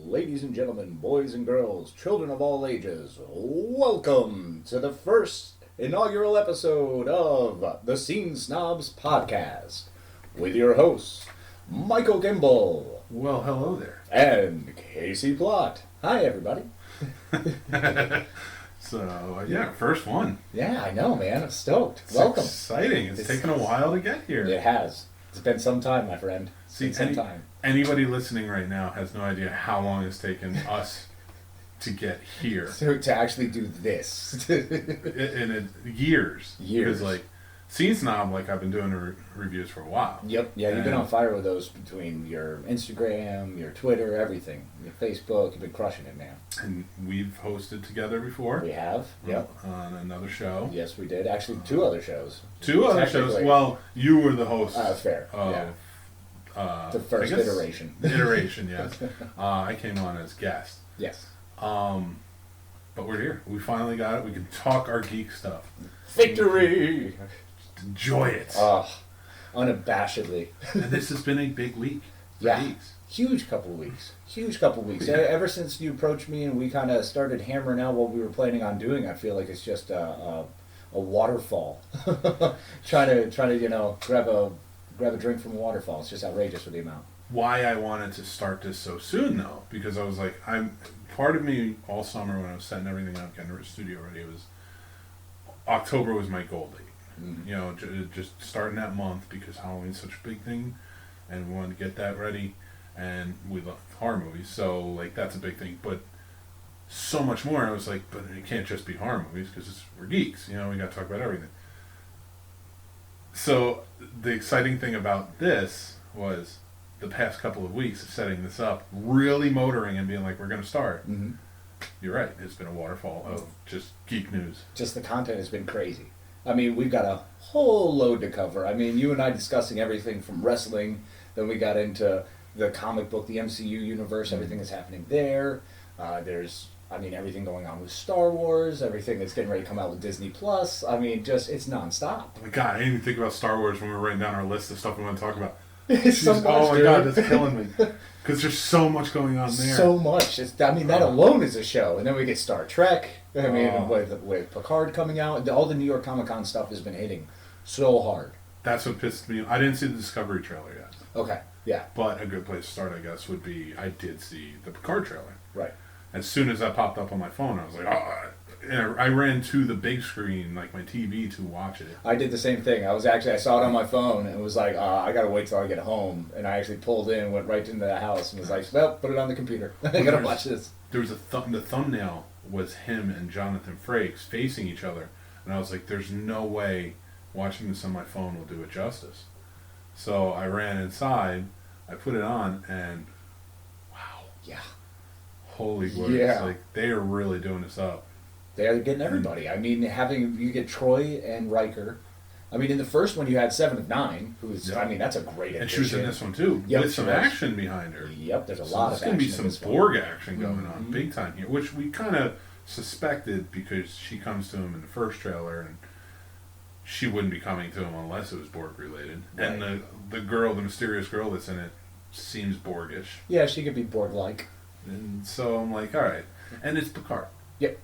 Ladies and gentlemen, boys and girls, children of all ages, welcome to the first inaugural episode of the Scene Snobs podcast with your hosts, Michael Gimbel. Well, hello there. And Casey Plott. Hi, everybody. So, first one. Yeah, I know, man. I'm stoked. It's Welcome. exciting. It's taken a while to get here. It has. It's been some time, my friend. See, some time. Anybody listening right now has no idea how long it's taken us to get here. To actually do this. Years. Years. Because, Scene Snob, I've been doing reviews for a while. Yep. Yeah, you've been on fire with those between your Instagram, your Twitter, everything. Your Facebook. You've been crushing it, man. And we've hosted together before. We have. Yep. On another show. Yes, we did. Actually, two other shows. Two other shows. Well, you were the host. Fair. The first iteration. The iteration, yes. I came on as guest. Yes. But we're here. We finally got it. We can talk our geek stuff. Victory! Enjoy it. Unabashedly. And this has been a big week. Geeks. Huge couple of weeks. Yeah. Ever since you approached me and we kind of started hammering out what we were planning on doing, I feel like it's just a waterfall. trying to grab a drink from a waterfall. It's just outrageous with the amount. Why I wanted to start this so soon, though, because I was like, part of me all summer when I was setting everything up, getting the studio ready, it was October was my goal date. Mm-hmm. Just starting that month because Halloween's such a big thing, and we wanted to get that ready, and we love horror movies, so that's a big thing. But so much more, I was like, but it can't just be horror movies because we're geeks. We got to talk about everything. So the exciting thing about this was the past couple of weeks of setting this up, really motoring and being like, we're going to start. Mm-hmm. You're right. It's been a waterfall of just geek news. Just the content has been crazy. I mean, we've got a whole load to cover. I mean, you and I discussing everything from wrestling, then we got into the comic book, the MCU universe, everything that's happening there. There's everything going on with Star Wars, everything that's getting ready to come out with Disney Plus. I mean, it's nonstop. Oh my God, I didn't even think about Star Wars when we were writing down our list of stuff we want to talk about. Oh my God, that's killing me. Because there's so much going on there. So much. That alone is a show. And then we get Star Trek. With Picard coming out, all the New York Comic Con stuff has been hitting so hard. That's what pissed me off. I didn't see the Discovery trailer yet. Okay, yeah. But a good place to start, I guess, would be I did see the Picard trailer. Right. As soon as that popped up on my phone, I was like, I ran to the big screen, my TV, to watch it. I did the same thing. I saw it on my phone and was like, I gotta wait till I get home. And I actually pulled in, went right into the house, and was like, well, put it on the computer. I gotta watch this. There was the thumbnail was him and Jonathan Frakes facing each other, and I was like, there's no way watching this on my phone will do it justice. So I ran inside, I put it on, and wow. Yeah. Holy words. Yeah. They are really doing this up. They're getting everybody. I mean, you get Troy and Riker. I mean, in the first one you had 7 of 9, who's, that's a great addition. And she was in this one too, with some action behind her. Yep, there's a lot of action. There's going to be some Borg action going on, big time here, which we kind of suspected because she comes to him in the first trailer, and she wouldn't be coming to him unless it was Borg related. Right. And the mysterious girl that's in it, seems Borgish. Yeah, she could be Borg-like. And so I'm like, all right. And it's Picard. Yep.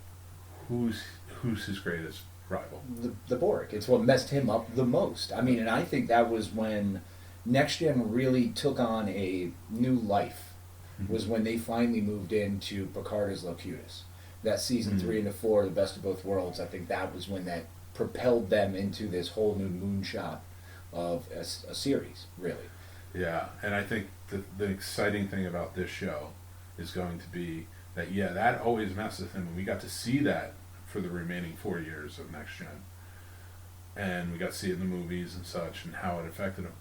Who's his greatest rival? The Borg. It's what messed him up the most. I mean, and I think that was when Next Gen really took on a new life. Mm-hmm. Was when they finally moved into Picard as Locutus. That season 3 and 4, the best of both worlds. I think that was when that propelled them into this whole new moonshot of a series, really. Yeah, and I think the exciting thing about this show is going to be that always messed with him, and we got to see that for the remaining 4 years of Next Gen. And we got to see it in the movies and such, and how it affected him.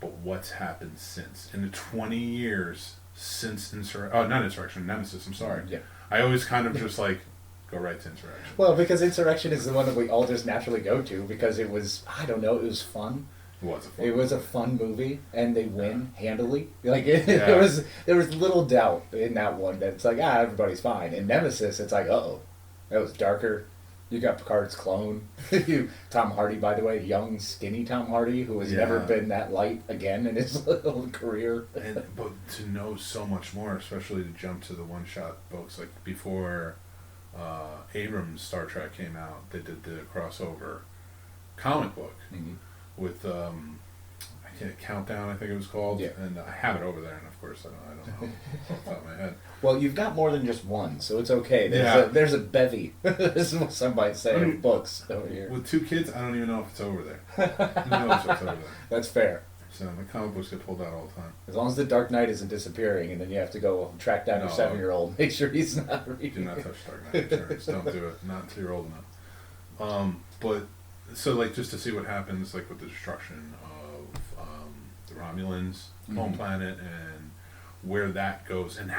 But what's happened since? In the 20 years since Nemesis, I'm sorry. Yeah. I always kind of just go right to Insurrection. Well, because Insurrection is the one that we all just naturally go to, because it was, it was fun. It was a fun movie, and they win handily. There was little doubt in that one that it's everybody's fine. In Nemesis, it's that was darker, You got Picard's clone. Tom Hardy, by the way, young, skinny Tom Hardy, who has never been that light again in his little career. But to know so much more, especially to jump to the one-shot books, like before Abrams' Star Trek came out, they did the crossover comic book with Countdown, I think it was called, and I have it over there, and of course I don't know off the top of my head. Well, you've got more than just one, so it's okay. There's a bevy. This is what somebody say of books over here. With 2 kids, I don't even know if it's over there. Who knows what's over there? That's fair. So the comic books get pulled out all the time. As long as the Dark Knight isn't disappearing, and then you have to go track down your 7-year-old, make sure he's not reading. Do not touch Dark Knight Returns. Don't do it. Not until you're old enough. But so like just to see what happens like with the destruction of the Romulans' home planet and where that goes and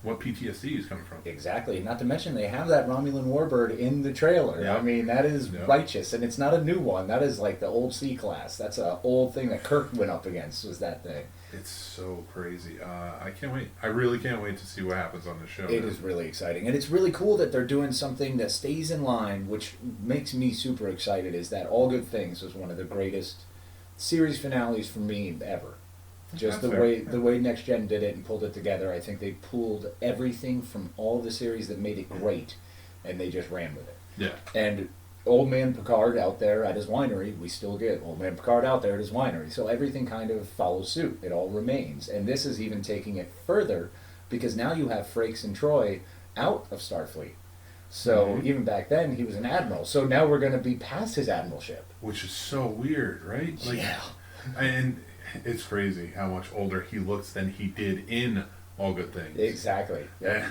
what PTSD is coming from. Exactly. Not to mention they have that Romulan warbird in the trailer. Yeah. I mean, that is righteous, and it's not a new one. That is like the old C-class. That's an old thing that Kirk went up against, was that thing. It's so crazy. I can't wait. I really can't wait to see what happens on the show. It is really exciting. And it's really cool that they're doing something that stays in line, which makes me super excited, is that All Good Things was one of the greatest series finales for me ever. Just the way Next Gen did it and pulled it together. I think they pulled everything from all the series that made it great, and they just ran with it. Yeah. And Old Man Picard out there at his winery, we still get Old Man Picard out there at his winery. So everything kind of follows suit. It all remains. And this is even taking it further, because now you have Frakes and Troy out of Starfleet. So even back then, he was an admiral. So now we're going to be past his admiralship. Which is so weird, right? Like, yeah. And it's crazy how much older he looks than he did in All Good Things. Exactly. Yeah.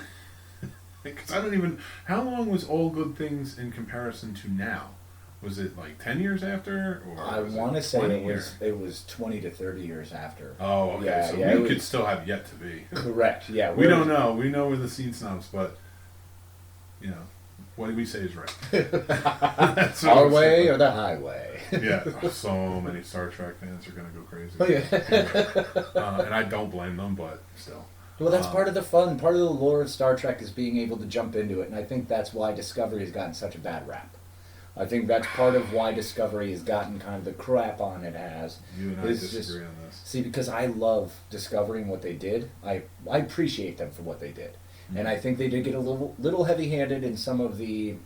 Because I don't even... How long was All Good Things in comparison to now? Was it like 10 years after? Or I want to say it was 20 to 30 years after. Oh, okay. Yeah, so we could still have yet to be. Correct, yeah. We don't know. We know we're the Scene Snobs, but, you know, what we say is right. That's our way or the highway. Yeah. So many Star Trek fans are going to go crazy. Oh, yeah. And I don't blame them, but still. Well, that's part of the fun. Part of the lore of Star Trek is being able to jump into it, and I think that's why Discovery has gotten such a bad rap. I think that's part of why Discovery has gotten kind of the crap on it has. You and I disagree on this. See, because I love Discovery and what they did. I appreciate them for what they did. And I think they did get a little heavy-handed in some of the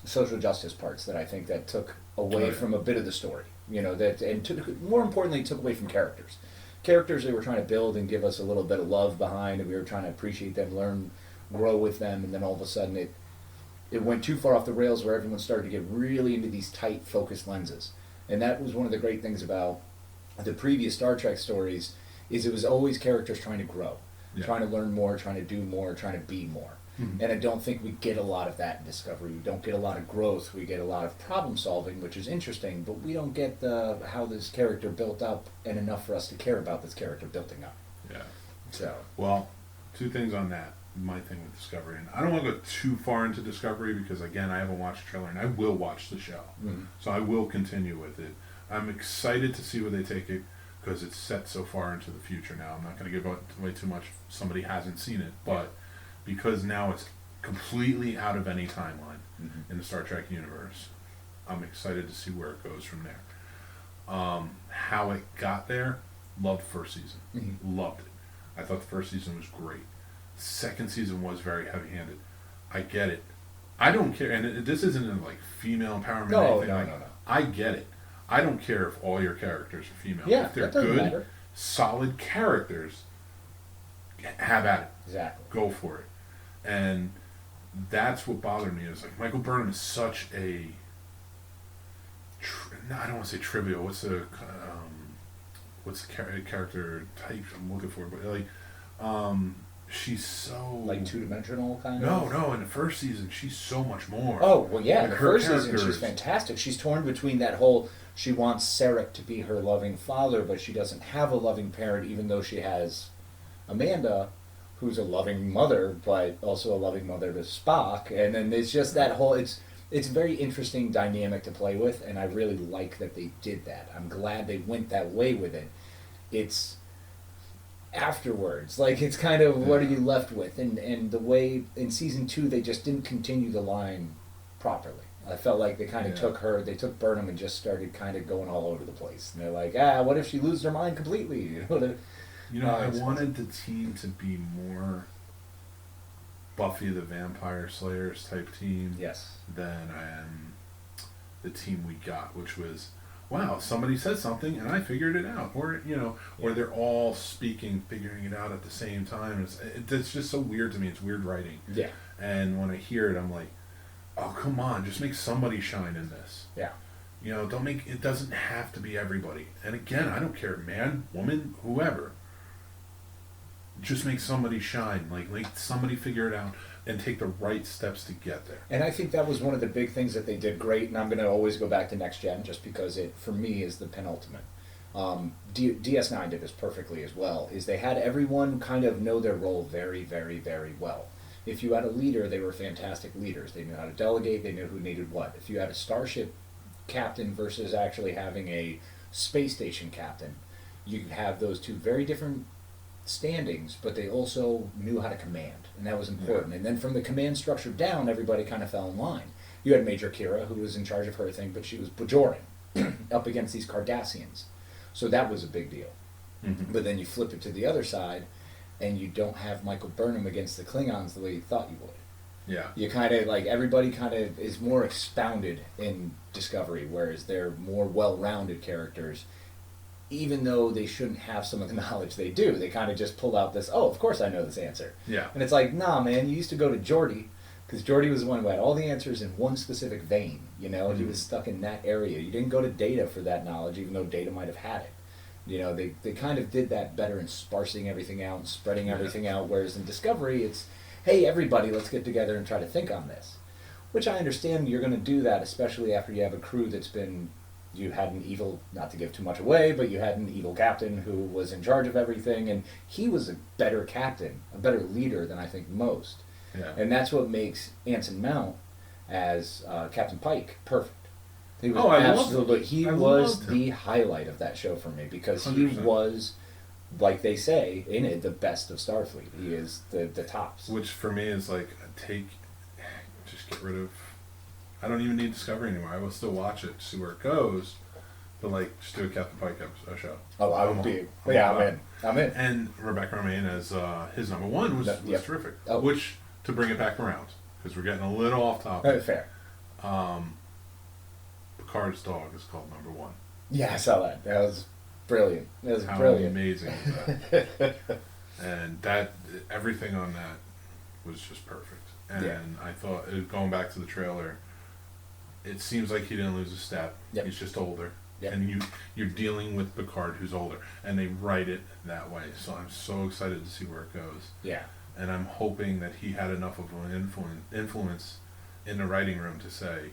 social justice parts that I think that took away from a bit of the story. You know, more importantly, took away from characters. Characters they were trying to build and give us a little bit of love behind, and we were trying to appreciate them, learn, grow with them, and then all of a sudden it went too far off the rails where everyone started to get really into these tight, focused lenses. And that was one of the great things about the previous Star Trek stories, is it was always characters trying to grow, trying to learn more, trying to do more, trying to be more. And I don't think we get a lot of that in Discovery. We don't get a lot of growth. We get a lot of problem solving, which is interesting, but we don't get how this character built up and enough for us to care about this character building up. Yeah. So. Well, 2 things on that. My thing with Discovery, and I don't want to go too far into Discovery because again I haven't watched the trailer, and I will watch the show, so I will continue with it. I'm excited to see where they take it because it's set so far into the future now. I'm not going to give away too much if somebody hasn't seen it, but because now it's completely out of any timeline in the Star Trek universe, I'm excited to see where it goes from there. How it got there, loved first season, loved it. I thought the first season was great. Second season was very heavy-handed. I get it. I don't care, and this isn't like female empowerment or anything. No. I get it. I don't care if all your characters are female. Yeah, if they're that doesn't good, matter. solid characters, have at it. Exactly. Go for it. And that's what bothered me. Is like Michael Burnham is such a. I don't want to say trivial. What's the character type I'm looking for? But like, she's so like 2-dimensional kind of. No. In the first season, she's so much more. Oh well, yeah. In the first season, she's is fantastic. She's torn between that whole. She wants Sarek to be her loving father, but she doesn't have a loving parent, even though she has Amanda, who's a loving mother, but also a loving mother to Spock. And then there's just that whole. It's a very interesting dynamic to play with, and I really like that they did that. I'm glad they went that way with it. It's afterwards, like it's kind of what are you left with, and the way in season 2 they just didn't continue the line properly. I felt like they kind of they took Burnham and just started kind of going all over the place. And they're like, what if she loses her mind completely? I wanted the team to be more Buffy the Vampire Slayers type team. Yes. Than the team we got, which was, wow, somebody said something and I figured it out, or or they're all figuring it out at the same time. It's just so weird to me. It's weird writing. Yeah. And when I hear it, I'm like, oh, come on, just make somebody shine in this. Yeah. It doesn't have to be everybody. And again, I don't care, man, woman, whoever. Just make somebody shine. Like somebody figure it out and take the right steps to get there. And I think that was one of the big things that they did great, and I'm going to always go back to Next Gen just because it, for me, is the penultimate. DS9 did this perfectly as well, is they had everyone kind of know their role very, very, very well. If you had a leader, they were fantastic leaders. They knew how to delegate, they knew who needed what. If you had a starship captain versus actually having a space station captain, you could have those two very different standings, but they also knew how to command, and that was important. And then from the command structure down, everybody kind of fell in line. You had Major Kira, who was in charge of her thing, but she was Bajoran up against these Cardassians, so that was a big deal. Mm-hmm. But then you flip it to the other side, and you don't have Michael Burnham against the Klingons the way you thought you would. Yeah. You kind of everybody kind of is more expounded in Discovery, whereas they're more well-rounded characters. Even though they shouldn't have some of the knowledge they do, they kind of just pull out this, of course I know this answer. Yeah. And it's like, nah, man, you used to go to Geordi, because Geordi was the one who had all the answers in one specific vein, He was stuck in that area. You didn't go to Data for that knowledge, even though Data might have had it. They kind of did that better in sparsing everything out and spreading everything out, whereas in Discovery, it's, hey, everybody, let's get together and try to think on this. Which I understand you're going to do that, especially after you have a crew that's been... You had an evil, not to give too much away, but you had an evil captain who was in charge of everything, and he was a better captain, a better leader than I think most. Yeah. And that's what makes Anson Mount as Captain Pike perfect. He was was the highlight of that show for me, because 100%. He was, like they say in it, the best of Starfleet. He is the tops. Which for me is like, just get rid of... I don't even need Discovery anymore. I will still watch it, see where it goes, but just do a Captain Pike show. Oh, I would be. I'm in. And Rebecca Romaine as his number one was terrific. Oh. Which, to bring it back around, because we're getting a little off topic. Fair. Picard's dog is called number one. Yeah, I saw that. That was brilliant. How amazing was that? And everything on that was just perfect. And I thought, going back to the trailer, it seems like he didn't lose a step. Yep. He's just older. Yep. And you're dealing with Picard who's older. And they write it that way. So I'm so excited to see where it goes. Yeah. And I'm hoping that he had enough of an influence in the writing room to say,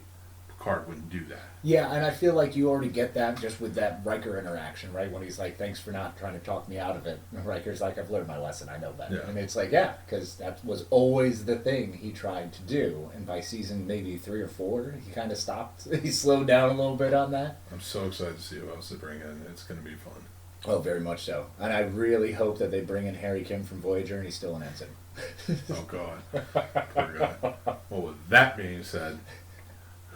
Picard wouldn't do that. Yeah, and I feel like you already get that just with that Riker interaction, right? When he's like, thanks for not trying to talk me out of it. And Riker's like, I've learned my lesson, I know that. Yeah. And it's like, because that was always the thing he tried to do. And by season maybe 3 or 4, he kind of stopped. He slowed down a little bit on that. I'm so excited to see who else they bring in. It's going to be fun. Oh, very much so. And I really hope that they bring in Harry Kim from Voyager and he's still an ensign. Oh, God. Poor guy. Well, with that being said,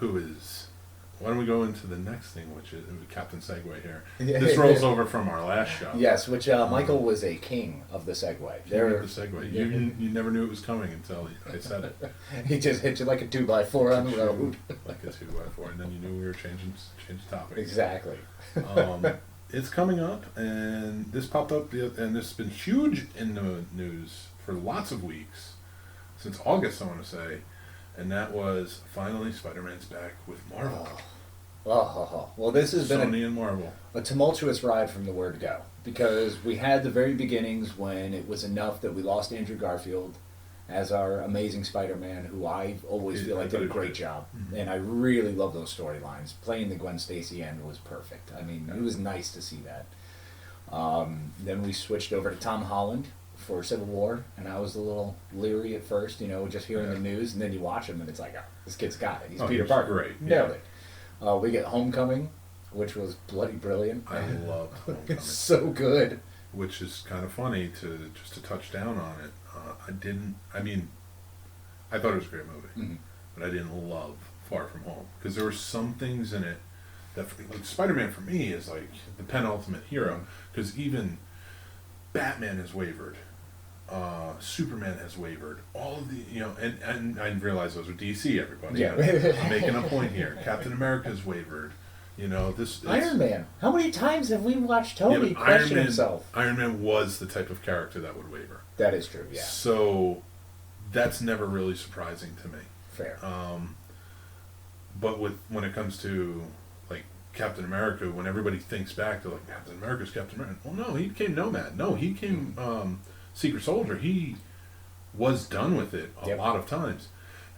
why don't we go into the next thing, which is Captain Segway here. This rolls over from our last show. Yes, which Michael was a king of the Segway. The Segway. You never knew it was coming until I said it. He just hit you like a 2x4 on the road. Like a 2x4, and then you knew we were changing topic. Exactly. It's coming up, and this popped up, and this has been huge in the news for lots of weeks, since August, I want to say, and that was finally Spider-Man's back with Marvel. Well, this has been Sony and Marvel. A tumultuous ride from the word go, because we had the very beginnings when it was enough that we lost Andrew Garfield as our amazing Spider-Man, who I always feel like did a great job. Mm-hmm. And I really love those storylines. Playing the Gwen Stacy end was perfect. I mean, it was nice to see that. Then we switched over to Tom Holland for Civil War, and I was a little leery at first, just hearing the news, and then you watch him, and it's like, this kid's got it. He's Peter Parker. Great. Nailed it. We get Homecoming, which was bloody brilliant. I love Homecoming. It's so good. Which is kind of funny to touch down on it. I thought it was a great movie, but I didn't love Far From Home, because there were some things in it that, like, Spider-Man for me is like the penultimate hero, because even Batman has wavered, Superman has wavered, all of the, and I realize those are DC, everybody. Yeah. I'm making a point here. Captain America's wavered. This Iron Man. How many times have we watched yeah, Tony but question himself? Iron Man was the type of character that would waver. That is true, yeah. So that's never really surprising to me. Fair. But when it comes to like Captain America, when everybody thinks back, they're like, Captain America's Captain America. Well, no, he became Nomad. No, he came Secret Soldier. He was done with it a lot of times.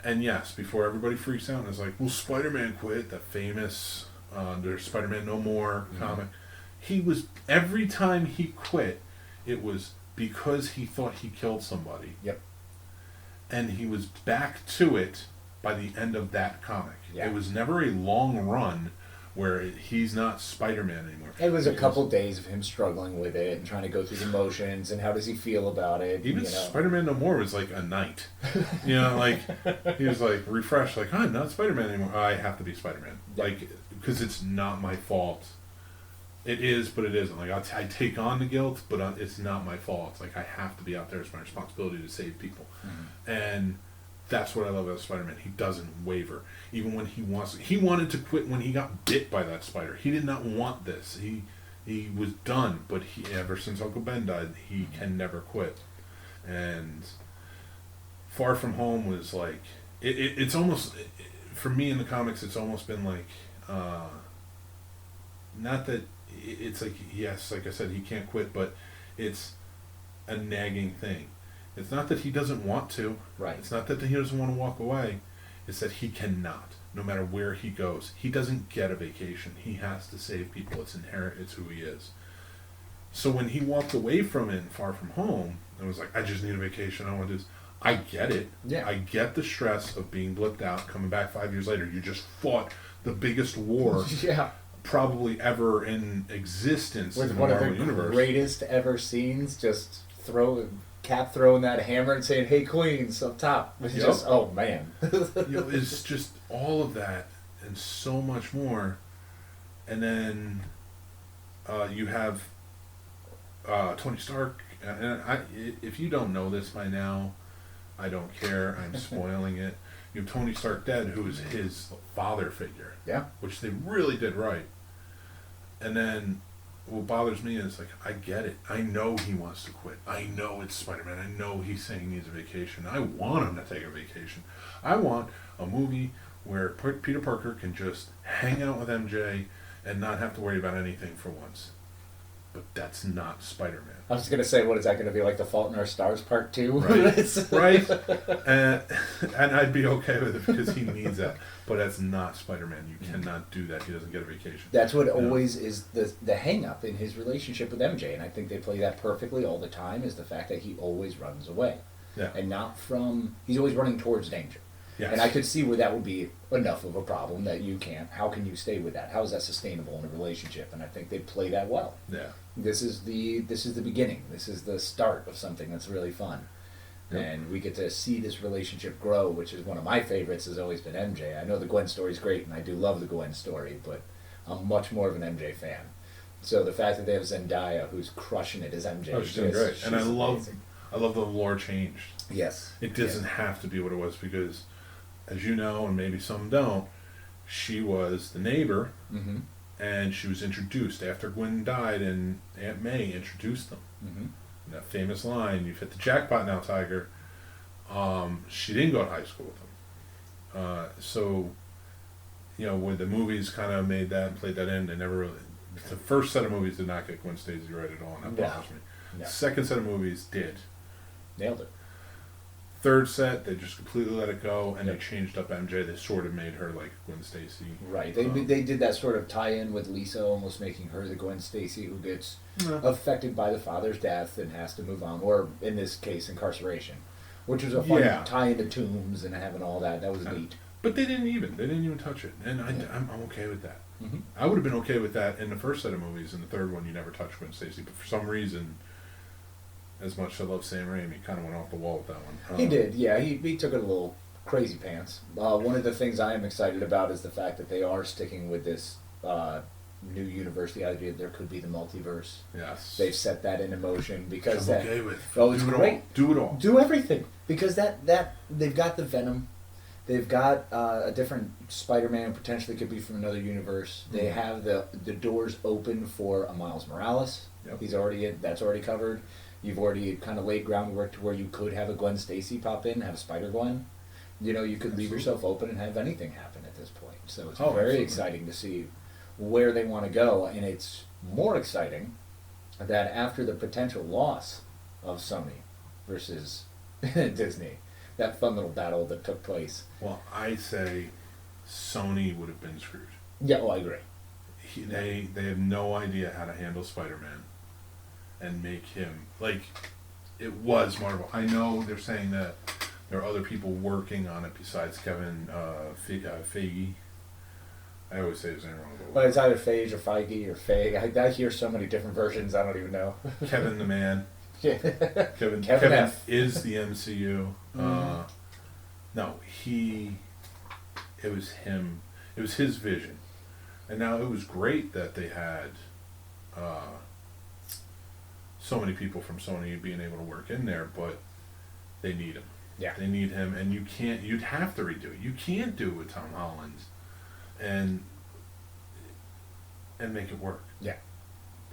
And yes, before everybody freaks out and is like, well, Spider-Man quit, that famous there's Spider-Man No More comic. He was, every time he quit, it was because he thought he killed somebody. Yep. And he was back to it by the end of that comic. Yeah. It was never a long run where he's not Spider-Man anymore. It was a couple days of him struggling with it and trying to go through the motions and how does he feel about it. Even Spider-Man No More was like a night. Like he was like refreshed, like, I'm not Spider-Man anymore. I have to be Spider-Man. Like, because it's not my fault. It is, but it isn't. Like, I take on the guilt, but it's not my fault. It's like I have to be out there. It's my responsibility to save people. And that's what I love about Spider-Man. He doesn't waver. Even when he wanted to quit when he got bit by that spider. He did not want this. He was done, but ever since Uncle Ben died, he can never quit. And Far From Home was like, it's almost, for me in the comics, it's almost been like, not that, it's like, yes, like I said, he can't quit, but it's a nagging thing. It's not that he doesn't want to. Right. It's not that he doesn't want to walk away. It's that he cannot, no matter where he goes. He doesn't get a vacation. He has to save people. It's inherent. It's who he is. So when he walked away from it, Far From Home, and was like, I just need a vacation. I want to do this. I get it. Yeah. I get the stress of being blipped out, coming back 5 years later. You just fought the biggest war probably ever in existence with in the one Marvel of the universe. greatest ever scenes, just Cap throwing that hammer and saying, "Hey, Queens," up top. It's just, oh man. It's just all of that and so much more. And then you have Tony Stark. And if you don't know this by now, I don't care. I'm spoiling it. You have Tony Stark dead, who is his father figure. Yeah. Which they really did right. And then what bothers me is, like, I get it. I know he wants to quit. I know it's Spider-Man. I know he's saying he needs a vacation. I want him to take a vacation. I want a movie where Peter Parker can just hang out with MJ and not have to worry about anything for once. But that's not Spider-Man. I was going to say, what is that going to be, like The Fault in Our Stars Part 2? Right. Right? And I'd be okay with it because he needs that. But that's not Spider-Man. You cannot do that. He doesn't get a vacation. That's what always is the hang-up in his relationship with MJ, and I think they play that perfectly all the time, is the fact that he always runs away. Yeah. And not from... He's always running towards danger. Yes. And I could see where that would be enough of a problem that you can't... How can you stay with that? How is that sustainable in a relationship? And I think they play that well. Yeah. This is the beginning. This is the start of something that's really fun. Yep. And we get to see this relationship grow, which is one of my favorites, has always been MJ. I know the Gwen story is great, and I do love the Gwen story, but I'm much more of an MJ fan. So the fact that they have Zendaya, who's crushing it as MJ, she's doing great. And I love the lore changed. Yes. It doesn't have to be what it was because, as you know, and maybe some don't, she was the neighbor, and she was introduced after Gwen died, and Aunt May introduced them. That famous line, "You've hit the jackpot now, Tiger." She didn't go to high school with them. So, when the movies kind of made that and played that in, they never really... The first set of movies did not get Gwen Stacy right at all, and that bothers me. No. Second set of movies did. Nailed it. Third set, they just completely let it go, and they changed up MJ. They sort of made her like Gwen Stacy. Right. They did that sort of tie-in with Lisa, almost making her the Gwen Stacy who gets affected by the father's death and has to move on, or in this case, incarceration, which was a fun tie into Tombs and having all that. That was neat. But they didn't even touch it, and I'm okay with that. I would have been okay with that in the first set of movies. In the third one, you never touched Gwen Stacy, but for some reason, as much as I love Sam Raimi, kind of went off the wall with that one. He did, yeah. He took it a little crazy pants. One of the things I am excited about is the fact that they are sticking with this new universe, the idea that there could be the multiverse. Yes. They've set that into motion because I'm that. okay with. Oh, it's Do it great. all. Do it all. Do everything because that they've got the Venom. They've got a different Spider-Man, potentially could be from another universe. They have the doors open for a Miles Morales. Yep. He's already that's already covered. You've already kind of laid groundwork to where you could have a Gwen Stacy pop in, have a Spider-Gwen. You know, you could leave yourself open and have anything happen at this point. So it's very absolutely. exciting to see where they want to go, and it's more exciting that after the potential loss of Sony versus Disney, that fun little battle that took place. Well, I say Sony would have been screwed. Yeah, oh, I agree. They have no idea how to handle Spider-Man and make him like it was Marvel. I know they're saying that there are other people working on it besides Kevin Feige. I always say his name wrong. But it's either Feige or Feige or Feige. I hear so many different versions. I don't even know. Kevin the man. Yeah. Kevin F. is the MCU. No, it was him. It was his vision. And now it was great that they had so many people from Sony being able to work in there, but they need him. Yeah. They need him, and you'd have to redo it. You can't do it with Tom Holland and make it work. Yeah.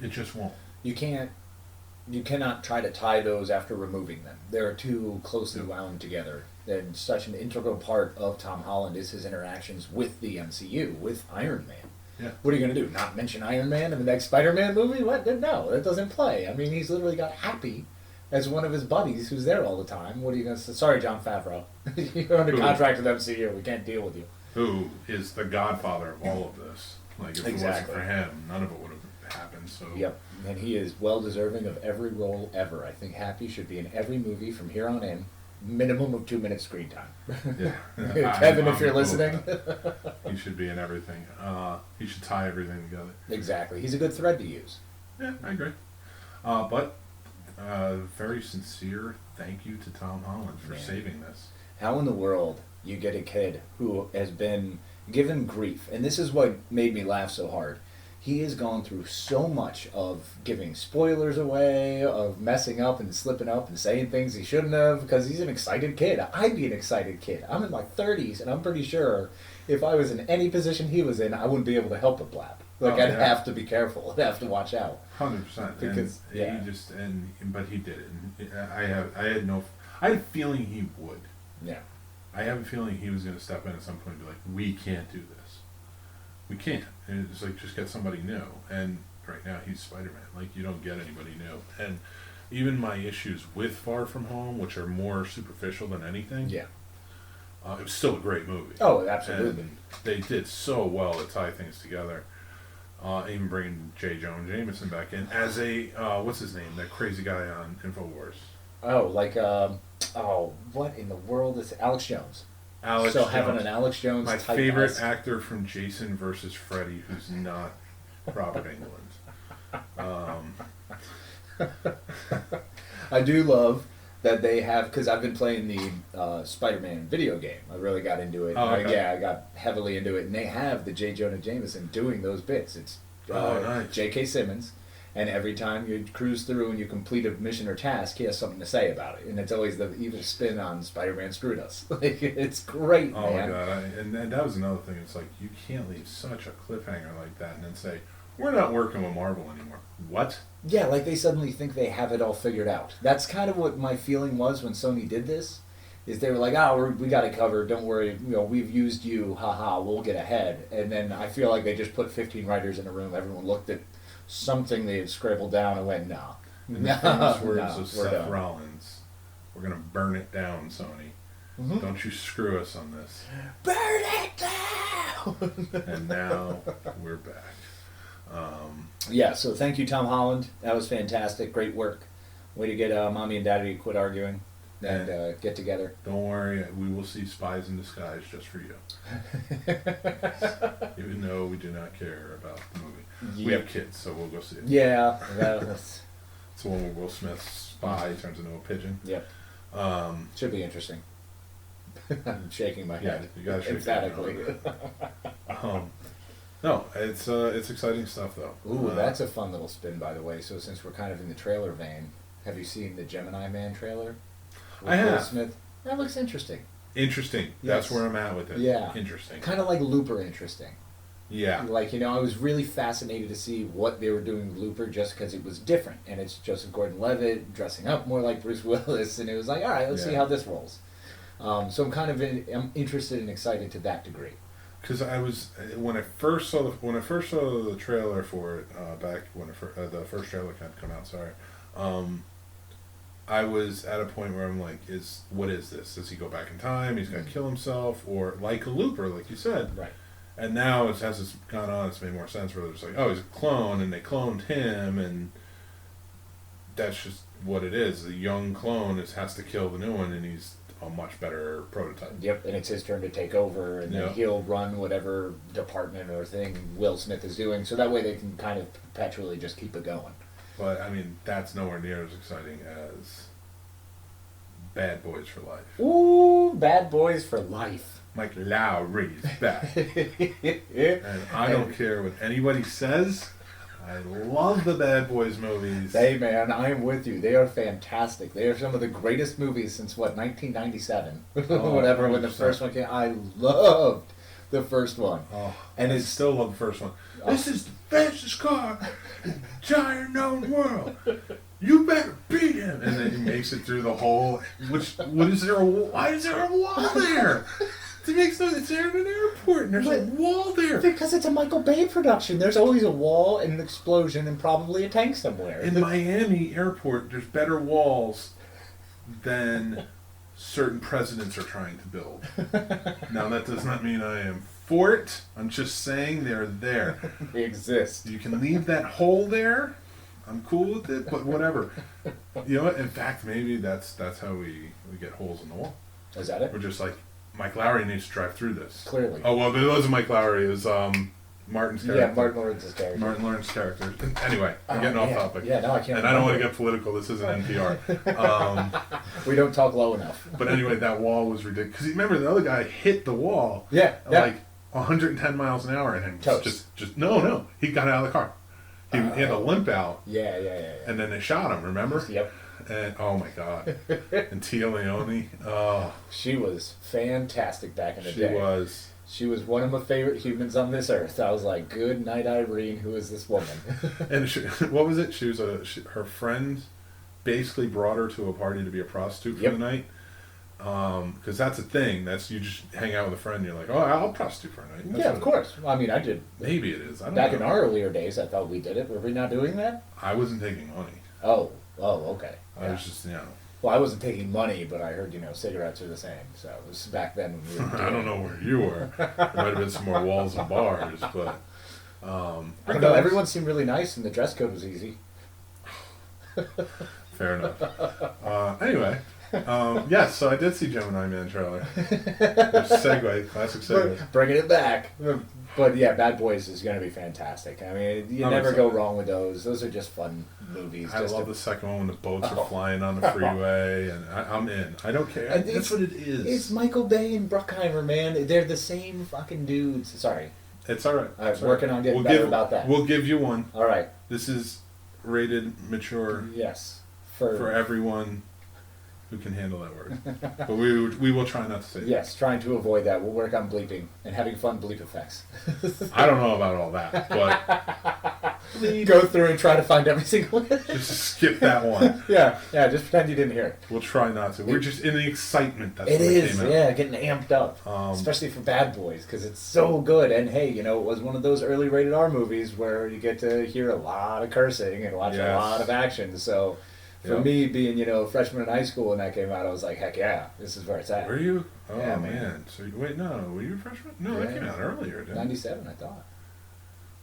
It just won't. You cannot try to tie those after removing them. They're too closely wound together. And such an integral part of Tom Holland is his interactions with the MCU, with Iron Man. Yeah. What are you going to do? Not mention Iron Man in the next Spider-Man movie? What? No, that doesn't play. I mean, he's literally got Happy as one of his buddies who's there all the time. What are you going to say? Sorry, Jon Favreau. You're under contract with MCU. We can't deal with you. Who is the godfather of all of this. Like, if it wasn't Exactly. for him, none of it would have happened. So Yep, and he is well deserving of every role ever. I think Happy should be in every movie from here on in. Minimum of 2 minutes screen time. Yeah. Kevin, if I'm you're cool listening. with that. He should be in everything. He should tie everything together. Exactly. He's a good thread to use. Yeah, I agree. But very sincere thank you to Tom Holland for Man. saving this. How in the world you get a kid who has been given grief, and this is what made me laugh so hard. He has gone through so much of giving spoilers away, of messing up and slipping up and saying things he shouldn't have, because he's an excited kid. I'd be an excited kid. I'm in my 30s, and I'm pretty sure if I was in any position he was in, I wouldn't be able to help but blab. Like, I'd have to be careful. I'd have to watch out. 100%. Because, and but he did it. And I had a feeling he would. Yeah. I have a feeling he was going to step in at some point and be like, we can't do this. We can't. And it's like, just get somebody new. And right now he's Spider-Man. Like, you don't get anybody new. And even my issues with Far From Home, which are more superficial than anything, Yeah. it was still a great movie. Oh, absolutely. And they did so well to tie things together. Even bringing J. Jonah Jameson back in as a, what's his name? That crazy guy on InfoWars. Oh, like, what in the world is Alex Jones? Alex so Jones. having an Alex Jones My type favorite guy. actor from Jason versus Freddy, who's not Robert Englund. I do love that they have, because I've been playing the Spider-Man video game. I really got into it. Oh, okay. I got heavily into it, and they have the J. Jonah Jameson doing those bits. It's Nice. J.K. Simmons, and every time you cruise through and you complete a mission or task, he has something to say about it, and it's always the evil spin on Spider-Man screwed us. Like, it's great, Oh man. my god! And that was another thing. It's like, you can't leave such a cliffhanger like that and then say, we're not working with Marvel anymore. What? Yeah, like they suddenly think they have it all figured out. That's kind of what my feeling was when Sony did this. Is they were like, we got it covered. Don't worry. We've used you. Haha, we'll get ahead. And then I feel like they just put 15 writers in a room. Everyone looked at something they had scribbled down and went, no. In the famous words of we're Seth done. Rollins, we're gonna burn it down, Sony. Mhm. Don't you screw us on this. Burn it down! And now we're back. Yeah, so thank you, Tom Holland. That was fantastic. Great work. Way to get mommy and daddy to quit arguing and get together. Don't worry, we will see Spies in Disguise just for you. Even though we do not care about the movie. We have kids, so we'll go see it. Yeah, that's... It's the one where Will Smith's spy turns into a pigeon. Yep. Should be interesting. I'm shaking my Yeah, head. you gotta shake emphatically. No, it's exciting stuff though. Ooh, that's a fun little spin, by the way. So since we're kind of in the trailer vein, have you seen the Gemini Man trailer? With I have. Will Smith? That looks interesting. Interesting. Yes. That's where I'm at with it. Yeah. Interesting. Kind of like Looper interesting. Yeah. Like, I was really fascinated to see what they were doing with Looper just because it was different. And it's Joseph Gordon-Levitt dressing up more like Bruce Willis. And it was like, all right, let's see how this rolls. So I'm kind of I'm interested and excited to that degree. Because I was when I first saw the trailer for it back when the first trailer had come out. Sorry, I was at a point where I'm like, what is this? Does he go back in time? He's gonna kill himself, or like a Looper, like you said. Right. And now as it's gone on, it's made more sense. Where it's like, oh, he's a clone, and they cloned him, and that's just what it is. The young clone has to kill the new one, and he's a much better prototype. Yep, and it's his turn to take over, and then he'll run whatever department or thing Will Smith is doing, so that way they can kind of perpetually just keep it going. But, I mean, that's nowhere near as exciting as Bad Boys for Life. Ooh, Bad Boys for Life. Mike Lowry's back. And I don't care what anybody says. I love the Bad Boys movies. Hey, man, I am with you. They are fantastic. They are some of the greatest movies since, 1997? Whatever, when the first one came. I loved the first one. Oh, and I still love the first one. This is the fastest car in the entire known world. You better beat him. And then he makes it through the whole. Why is there a wall there? It makes no sense. They're in an airport and there's a wall there. Because it's a Michael Bay production. There's always a wall and an explosion and probably a tank somewhere. In Miami airport, there's better walls than certain presidents are trying to build. Now, that does not mean I am for it. I'm just saying they're there. They exist. You can leave that hole there. I'm cool with it, but whatever. You know what? In fact, maybe that's how we get holes in the wall. Is that it? We're just like, Mike Lowry needs to drive through this. Clearly. Oh, well, but it wasn't Mike Lowry. It was Martin's character. Yeah, Martin Lawrence's character. Martin Lawrence's character. Anyway, I'm getting off topic. Yeah, no, I can't. And I don't want to get political. This isn't NPR. We don't talk low enough. But anyway, that wall was ridiculous. Because remember, the other guy hit the wall. Yeah. Like 110 miles an hour, and Toast. no. He got out of the car. He had to limp out. Yeah. And then they shot him. Remember? Yep. And oh my God. And Tia Leone. Oh. She was fantastic back in the day. She was. She was one of my favorite humans on this earth. I was like, good night, Irene. Who is this woman? And what was it? She was her friend basically brought her to a party to be a prostitute for the night. Because that's a thing. That's you just hang out with a friend. You're like, oh, I'll prostitute for a night. That's of course. I mean, I did. Maybe it is. I don't Back know. in our earlier days, I thought we did it. Were we not doing that? I wasn't taking money. Oh, okay. I was just, Well, I wasn't taking money, but I heard, cigarettes are the same. So it was back then when we were I don't know where you were. There might have been some more walls and bars, but. I don't know. Everyone seemed really nice, and the dress code was easy. Fair enough. Anyway. Yes, so I did see Gemini Man trailer. Classic segue. Bringing it back. But yeah, Bad Boys is going to be fantastic. I mean, you never go wrong with those. Those are just fun movies. I love the second one when the boats are flying on the freeway, and I'm in. I don't care. That's what it is. It's Michael Bay and Bruckheimer, man. They're the same fucking dudes. Sorry. It's all right. I'm working on getting better about that. We'll give you one. All right. This is rated mature. Yes. For everyone who can handle that word. But we will try not to say that. Yes, trying to avoid that. We'll work on bleeping and having fun bleep effects. I don't know about all that, but go through and try to find every single one. Just skip that one. Yeah, just pretend you didn't hear it. We'll try not to. We're just in the excitement. That's it what is, came out. yeah, getting amped up. Especially for Bad Boys, because it's so good. And hey, it was one of those early rated R movies where you get to hear a lot of cursing and watch a lot of action. So for me, being, a freshman in high school when that came out, I was like, heck yeah, this is where it's at. Were you? Oh, yeah, man. So, wait, no. Were you a freshman? No, that came out earlier, didn't it? 97, I thought.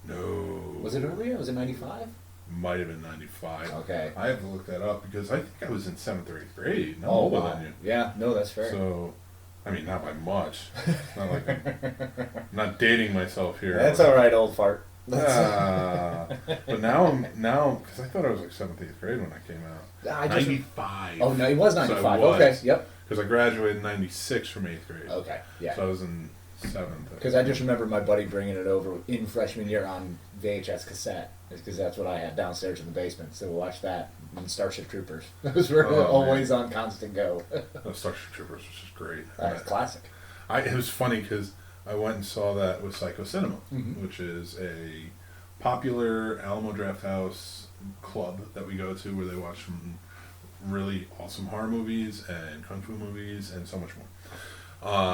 No. Was it earlier? Was it 95? Might have been 95. Okay. I have to look that up because I think I was in 7th or 8th grade. No older than you. Yeah, no, that's fair. So, I mean, not by much. Not like I'm not dating myself here. That's all right, old fart. But now, because I thought I was like 7th, 8th grade when I came out. 95. Oh, no, it was 95. So it was. Okay, yep. because I graduated in '96 from 8th grade. Okay, yeah. So I was in 7th. Because I just remember my buddy bringing it over in freshman year on VHS cassette, because that's what I had downstairs in the basement. So we'll watch that and Starship Troopers. Those were always on constant go. Starship Troopers was just great. That's classic. It was funny because I went and saw that with Psycho Cinema, which is a popular Alamo Drafthouse club that we go to where they watch some really awesome horror movies and kung fu movies and so much more.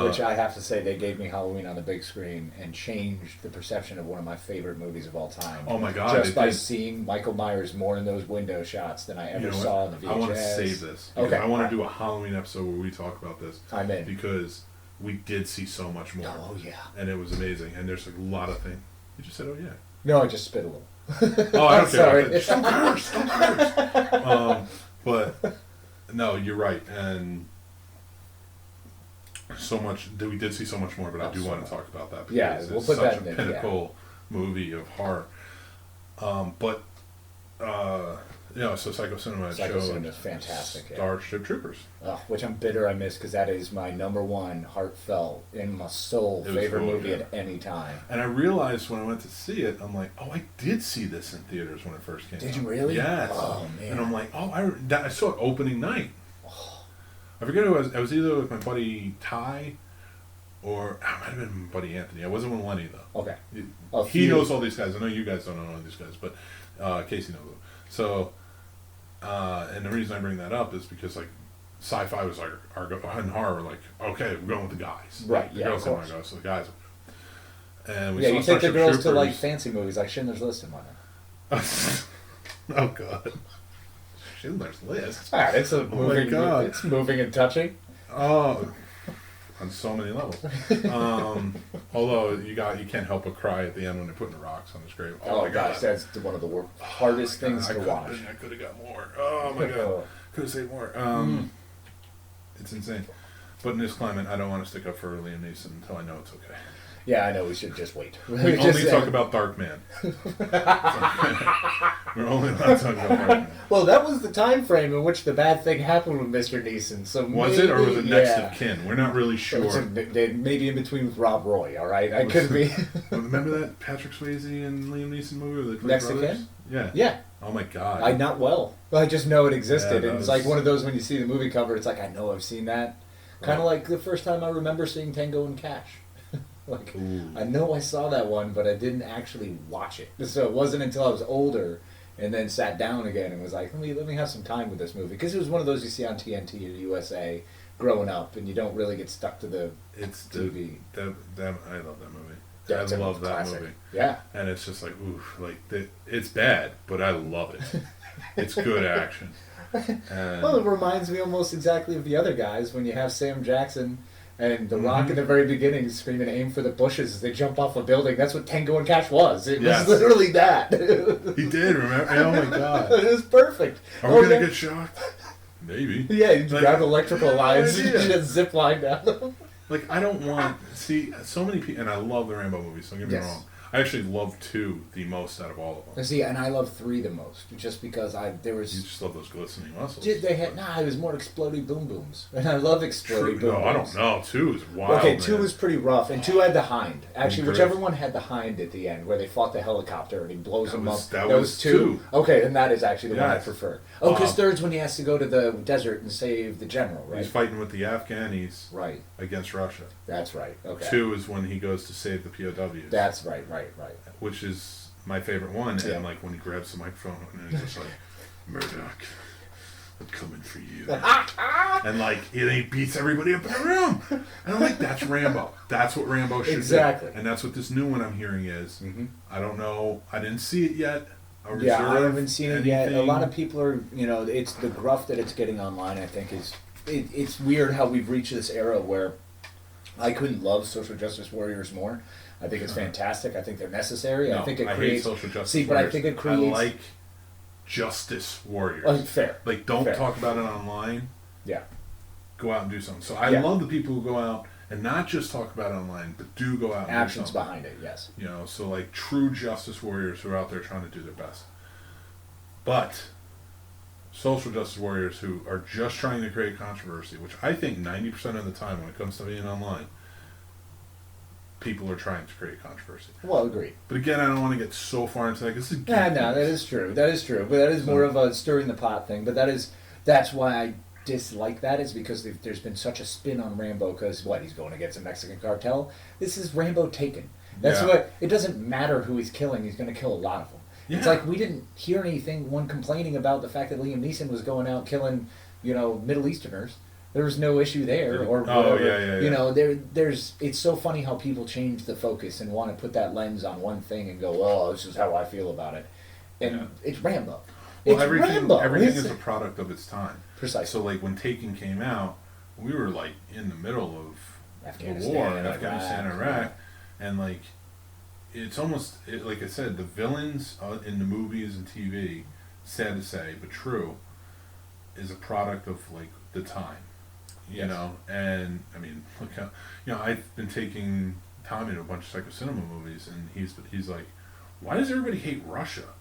Which I have to say, they gave me Halloween on the big screen and changed the perception of one of my favorite movies of all time. Oh my God! Just by seeing Michael Myers more in those window shots than I ever saw in the VHS. I want to save this. Okay. I want to do a Halloween episode where we talk about this. I'm in. Because we did see so much more. Oh yeah. And it was amazing. And there's a lot of things. You just said, "Oh yeah." No, I just spit a little. Oh, I don't care. Sorry. Just don't curse. Don't curse. But no, you're right. And so much. We did see so much more, but I do want to talk about that because we'll it's put such that a in pinnacle movie of horror. So Psycho Cinema showed is fantastic. Starship Troopers. Which I'm bitter I missed because that is my #1 heartfelt, in my soul favorite movie at any time. And I realized when I went to see it, I'm like, oh, I did see this in theaters when it first came out. Did you really? Yes. Oh, man. And I'm like, I saw it opening night. I forget who it was. I was either with my buddy Ty or it might have been my buddy Anthony. I wasn't with Lenny, though. Okay. He knows all these guys. I know you guys don't know all these guys, but Casey knows them. So, and the reason I bring that up is because, like, sci-fi was like, and horror were like, okay, we're going with the guys. Right, The girls didn't want to go, so the guys. And we you take the girls Troopers. to, like, fancy movies, like Schindler's List and whatnot. Oh, God. Schindler's List? It's a moving, God. It's moving and touching. Oh, on so many levels. Although you can't help but cry at the end when they're putting the rocks on his grave. Oh my gosh, that's one of the hardest things to watch. I could have got more. Oh my God, could have saved more. It's insane. But in this climate, I don't want to stick up for Liam Neeson until I know it's okay. Yeah, I know. We should just wait. We only talk about Dark Man. We're only allowed to talk about Dark Man. Well, that was the time frame in which the bad thing happened with Mr. Neeson. So was it, or was it next of kin? We're not really sure. Maybe in between with Rob Roy. All right, I could be. Remember that Patrick Swayze and Liam Neeson movie with the Next brothers? of Kin? Yeah. Yeah. Oh my God. I not well. I just know it existed. Yeah, It's like one of those when you see the movie cover, it's like I know I've seen that. Kind of like the first time I remember seeing Tango and Cash. Like, ooh. I know I saw that one, but I didn't actually watch it. So it wasn't until I was older and then sat down again and was like, let me have some time with this movie. Because it was one of those you see on TNT or USA growing up, and you don't really get stuck to the TV. I love that movie. Yeah, I love that movie. Yeah. And it's just like, oof, like, it's bad, but I love it. It's good action. And well, it reminds me almost exactly of the other guys when you have Sam Jackson and The Rock in the very beginning screaming aim for the bushes as they jump off a building. That's what Tango and Cash was. It was literally that. He did, remember? Oh my God. It was perfect. Are we going to get shocked? Maybe. Yeah, you grab electrical lines and just zip line down them. Like, I don't want... See, so many people... And I love the Rambo movies, don't get me wrong. I actually love 2 the most out of all of them. See, and I love 3 the most, just because there was... You just love those glistening muscles. They had... it was more exploding boom booms. And I love exploding boom booms. No, I don't know. 2 is wild, Okay, 2 was pretty rough, and 2 had the hind. Actually, whichever one had the hind at the end, where they fought the helicopter and he blows them up. That was 2. Okay, and that is actually the one I prefer. Oh, because 3rd's when he has to go to the desert and save the general, right? He's fighting with the Afghanis against Russia. That's right, okay. 2 is when he goes to save the POWs. That's right. Which is my favorite one, and like when he grabs the microphone and he's just like, Murdoch, I'm coming for you. And like, he beats everybody up in the room. And I'm like, that's Rambo. That's what Rambo should do. And that's what this new one I'm hearing is. Mm-hmm. I don't know. I didn't see it yet. I haven't seen it yet. A lot of people are, it's the gruff that it's getting online, I think, is... It's weird how we've reached this era where I couldn't love social justice warriors more. I think it's fantastic. I think they're necessary. No, I think it creates... hate social justice warriors. But I think it creates... I like justice warriors. Fair. Like, don't talk about it online. Yeah. Go out and do something. So I love the people who go out and not just talk about it online, but do go out and actions do something. Behind it, yes. So like true justice warriors who are out there trying to do their best. But social justice warriors who are just trying to create controversy, which I think 90% of the time when it comes to being online, people are trying to create controversy. Well, agreed. But again, I don't want to get so far into that. This is Yeah, no, that is true. That is true. But that is more of a stirring the pot thing. But that's why I dislike that, is because there's been such a spin on Rambo. Because he's going against a Mexican cartel. This is Rambo Taken. That's what. It doesn't matter who he's killing. He's going to kill a lot of them. Yeah. It's like we didn't hear anyone complaining about the fact that Liam Neeson was going out killing, Middle Easterners. There was no issue there, or whatever. There's. It's so funny how people change the focus and want to put that lens on one thing and go, "Oh, this is how I feel about it," and it's Rambo. Well, everything is a product of its time. Precisely. So, like when Taken came out, we were like in the middle of the war in Afghanistan, Iraq, and like it's almost like I said, the villains in the movies and TV, sad to say but true, is a product of like the time. You know, and I mean, look how I've been taking Tommy to a bunch of psycho cinema movies, and he's like, why does everybody hate Russia?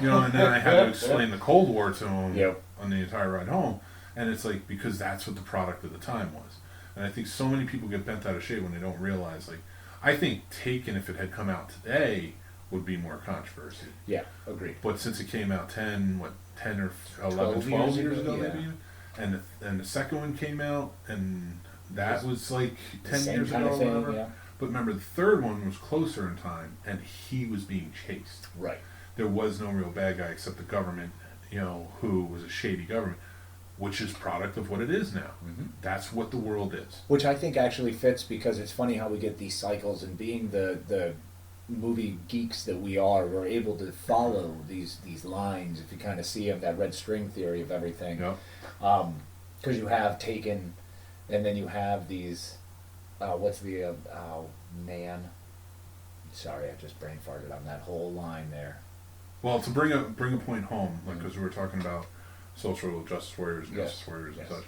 And then I had to explain the Cold War to him on the entire ride home, and it's like, because that's what the product of the time was. And I think so many people get bent out of shape when they don't realize, like, I think Taken, if it had come out today, would be more controversy. Yeah, agreed. But since it came out 10 or 11, 12 years ago maybe, and the second one came out, and that was like 10 years ago or whatever. Yeah. But remember, the third one was closer in time, and he was being chased. Right. There was no real bad guy except the government, who was a shady government, which is product of what it is now. Mm-hmm. That's what the world is. Which I think actually fits, because it's funny how we get these cycles, and being the movie geeks that we are, we're able to follow these lines, if you kind of see them, that red string theory of everything. Yep. Because you have Taken, and then you have these, sorry, I just brain farted on that whole line there. Well, to bring a point home, like, because we were talking about social justice warriors, justice warriors, and such.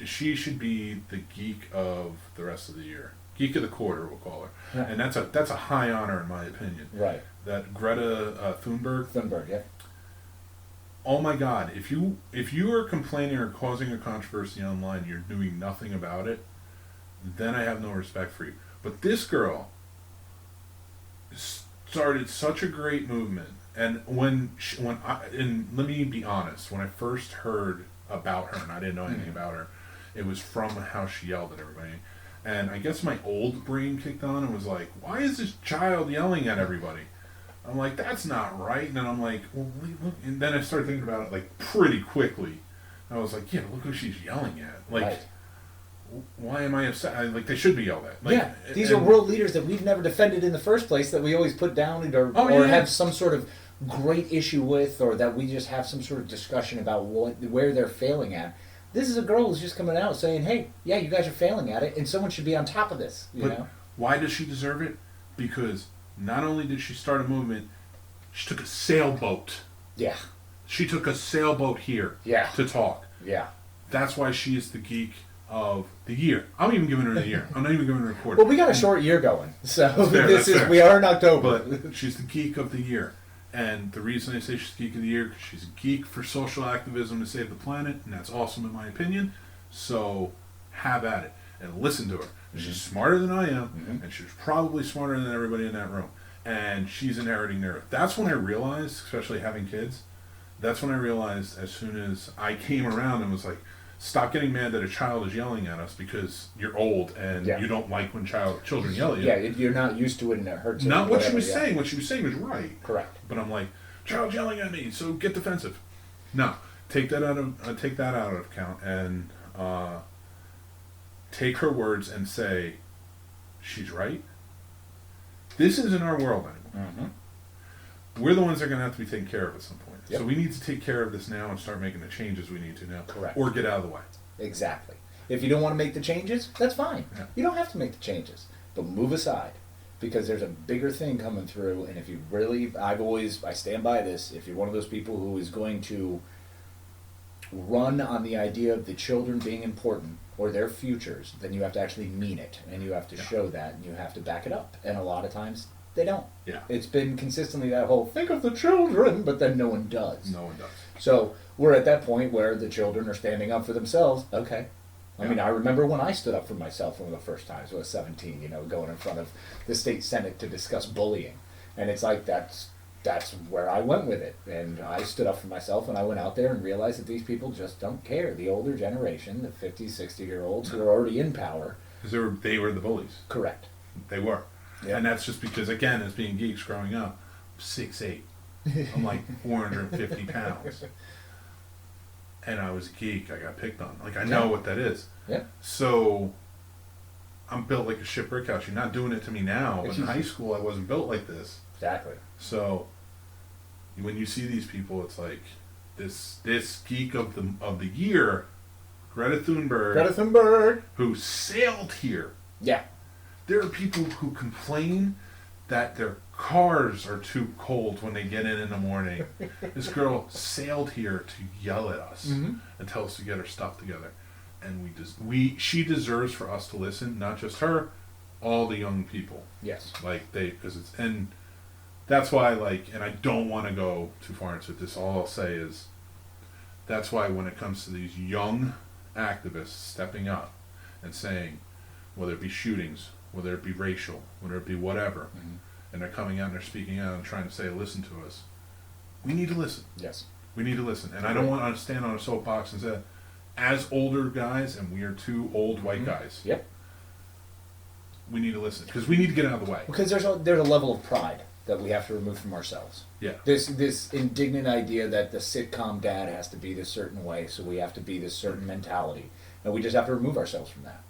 She should be the geek of the rest of the year, geek of the quarter, we'll call her, and that's a high honor in my opinion. Right. That Greta Thunberg. Thunberg, yeah. Oh my God! If you are complaining or causing a controversy online, you're doing nothing about it, then I have no respect for you. But this girl started such a great movement, and and let me be honest, when I first heard about her, and I didn't know anything about her, it was from how she yelled at everybody, and I guess my old brain kicked on and was like, why is this child yelling at everybody? I'm like, that's not right. And then I'm like, well, look. And then I started thinking about it like pretty quickly. I was like, yeah, look who she's yelling at. Like, right. Why am I upset? Like, they should be yelled at. Like, these are world leaders that we've never defended in the first place, that we always put down or have some sort of great issue with, or that we just have some sort of discussion about where they're failing at. This is a girl who's just coming out saying, hey, yeah, you guys are failing at it, and someone should be on top of this. You know? Why does she deserve it? Because not only did she start a movement, she took a sailboat. Yeah. She took a sailboat here to talk. Yeah. That's why she is the geek of the year. I'm even giving her the year. I'm not even giving her a quarter. Well, we got a short year going, so we are in October. But she's the geek of the year. And the reason I say she's the geek of the year, because she's a geek for social activism to save the planet, and that's awesome in my opinion. So have at it and listen to her. Mm-hmm. She's smarter than I am, and she's probably smarter than everybody in that room. And she's inheriting their... That's when I realized, especially having kids, that's when I realized, as soon as I came around and was like, stop getting mad that a child is yelling at us because you're old and you don't like when children yell at you. Yeah, you're not used to it and it hurts. Not what she was saying. What she was saying was right. Correct. But I'm like, child's yelling at me, so get defensive. No, take that out of account and take her words and say, she's right. This isn't our world anymore. Mm-hmm. We're the ones that are going to have to be taken care of at some point. Yep. So we need to take care of this now and start making the changes we need to now. Correct. Or get out of the way. Exactly. If you don't want to make the changes, that's fine. Yeah. You don't have to make the changes. But move aside. Because there's a bigger thing coming through. And if you really, I stand by this, if you're one of those people who is going to run on the idea of the children being important or their futures, then you have to actually mean it. And you have to show that. And you have to back it up. And a lot of times, They don't. Yeah. It's been consistently that whole think of the children, but then no one does. No one does. So we're at that point where the children are standing up for themselves. Okay. I mean, I remember when I stood up for myself one of the first times. I was 17, going in front of the state senate to discuss bullying. And it's like that's where I went with it. And I stood up for myself, and I went out there and realized that these people just don't care. The older generation, the 50, 60-year-olds who are already in power. Because they were the bullies. Correct. They were. Yeah. And that's just because, again, as being geeks growing up, 6'8". I'm like 450 pounds. And I was a geek. I got picked on. Like, I know what that is. Yeah. So, I'm built like a shit brick house. You're not doing it to me now. But in high school, I wasn't built like this. Exactly. So, when you see these people, it's like, this geek of the year, Greta Thunberg, who sailed here. Yeah. There are people who complain that their cars are too cold when they get in the morning. This girl sailed here to yell at us and tell us to get our stuff together, and she deserves for us to listen. Not just her, all the young people. Yes. And that's why and I don't want to go too far into this. All I'll say is that's why when it comes to these young activists stepping up and saying, whether it be shootings, whether it be racial, whether it be whatever, and they're coming out and they're speaking out and trying to say, listen to us, we need to listen. Yes. We need to listen. And I don't want to stand on a soapbox and say, as older guys, and we are two old white guys, Yep. we need to listen. Because we need to get out of the way. Because there's a level of pride that we have to remove from ourselves. Yeah. This indignant idea that the sitcom dad has to be this certain way, so we have to be this certain mentality. And we just have to remove ourselves from that.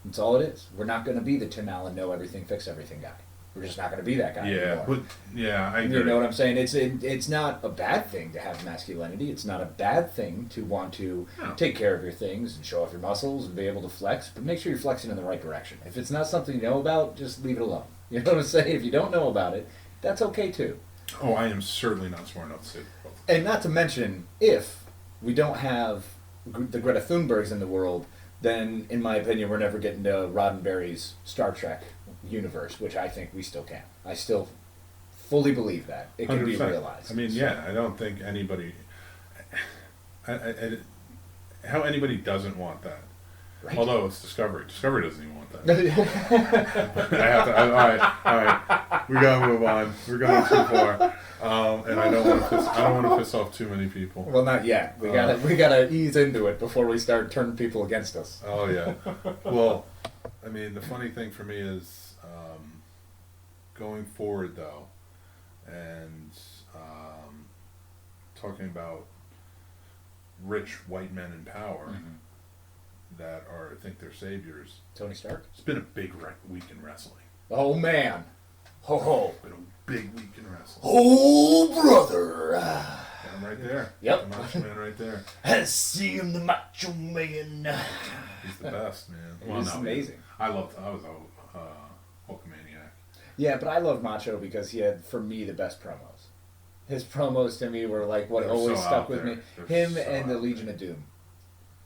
That's all it is. We're not going to be the Tim Allen know everything, fix everything guy. We're just not going to be that guy anymore. I agree. You know what I'm saying? It's not a bad thing to have masculinity. It's not a bad thing to want to take care of your things and show off your muscles and be able to flex, but make sure you're flexing in the right direction. If it's not something you know about, just leave it alone. You know what I'm saying? If you don't know about it, that's okay too. Oh, I am certainly not smart enough to say both. And not to mention, if we don't have the Greta Thunbergs in the world, then, in my opinion, we're never getting to Roddenberry's Star Trek universe, which I think we still can. I still fully believe that. It can 100%. be realized. I mean, I don't think anybody... how anybody doesn't want that. Right. Although it's Discovery. Discovery doesn't even want that. All right. We gotta move on. We're going too far. And I don't want to piss off too many people. Well, not yet. We gotta ease into it before we start turning people against us. Oh yeah. Well, I mean, the funny thing for me is going forward though, and talking about rich white men in power that think they're saviors. Tony Stark. It's been a big week in wrestling. Oh man. Ho ho. It's been a big week in wrestling. Oh brother. I'm right there. Yep. The Macho Man right there. I see him, the Macho Man. He's the best, man. He's amazing. I was a Hulkamaniac. Yeah, but I love Macho because he had, for me, the best promos. His promos to me were like what always stuck with me. Him and the Legion of Doom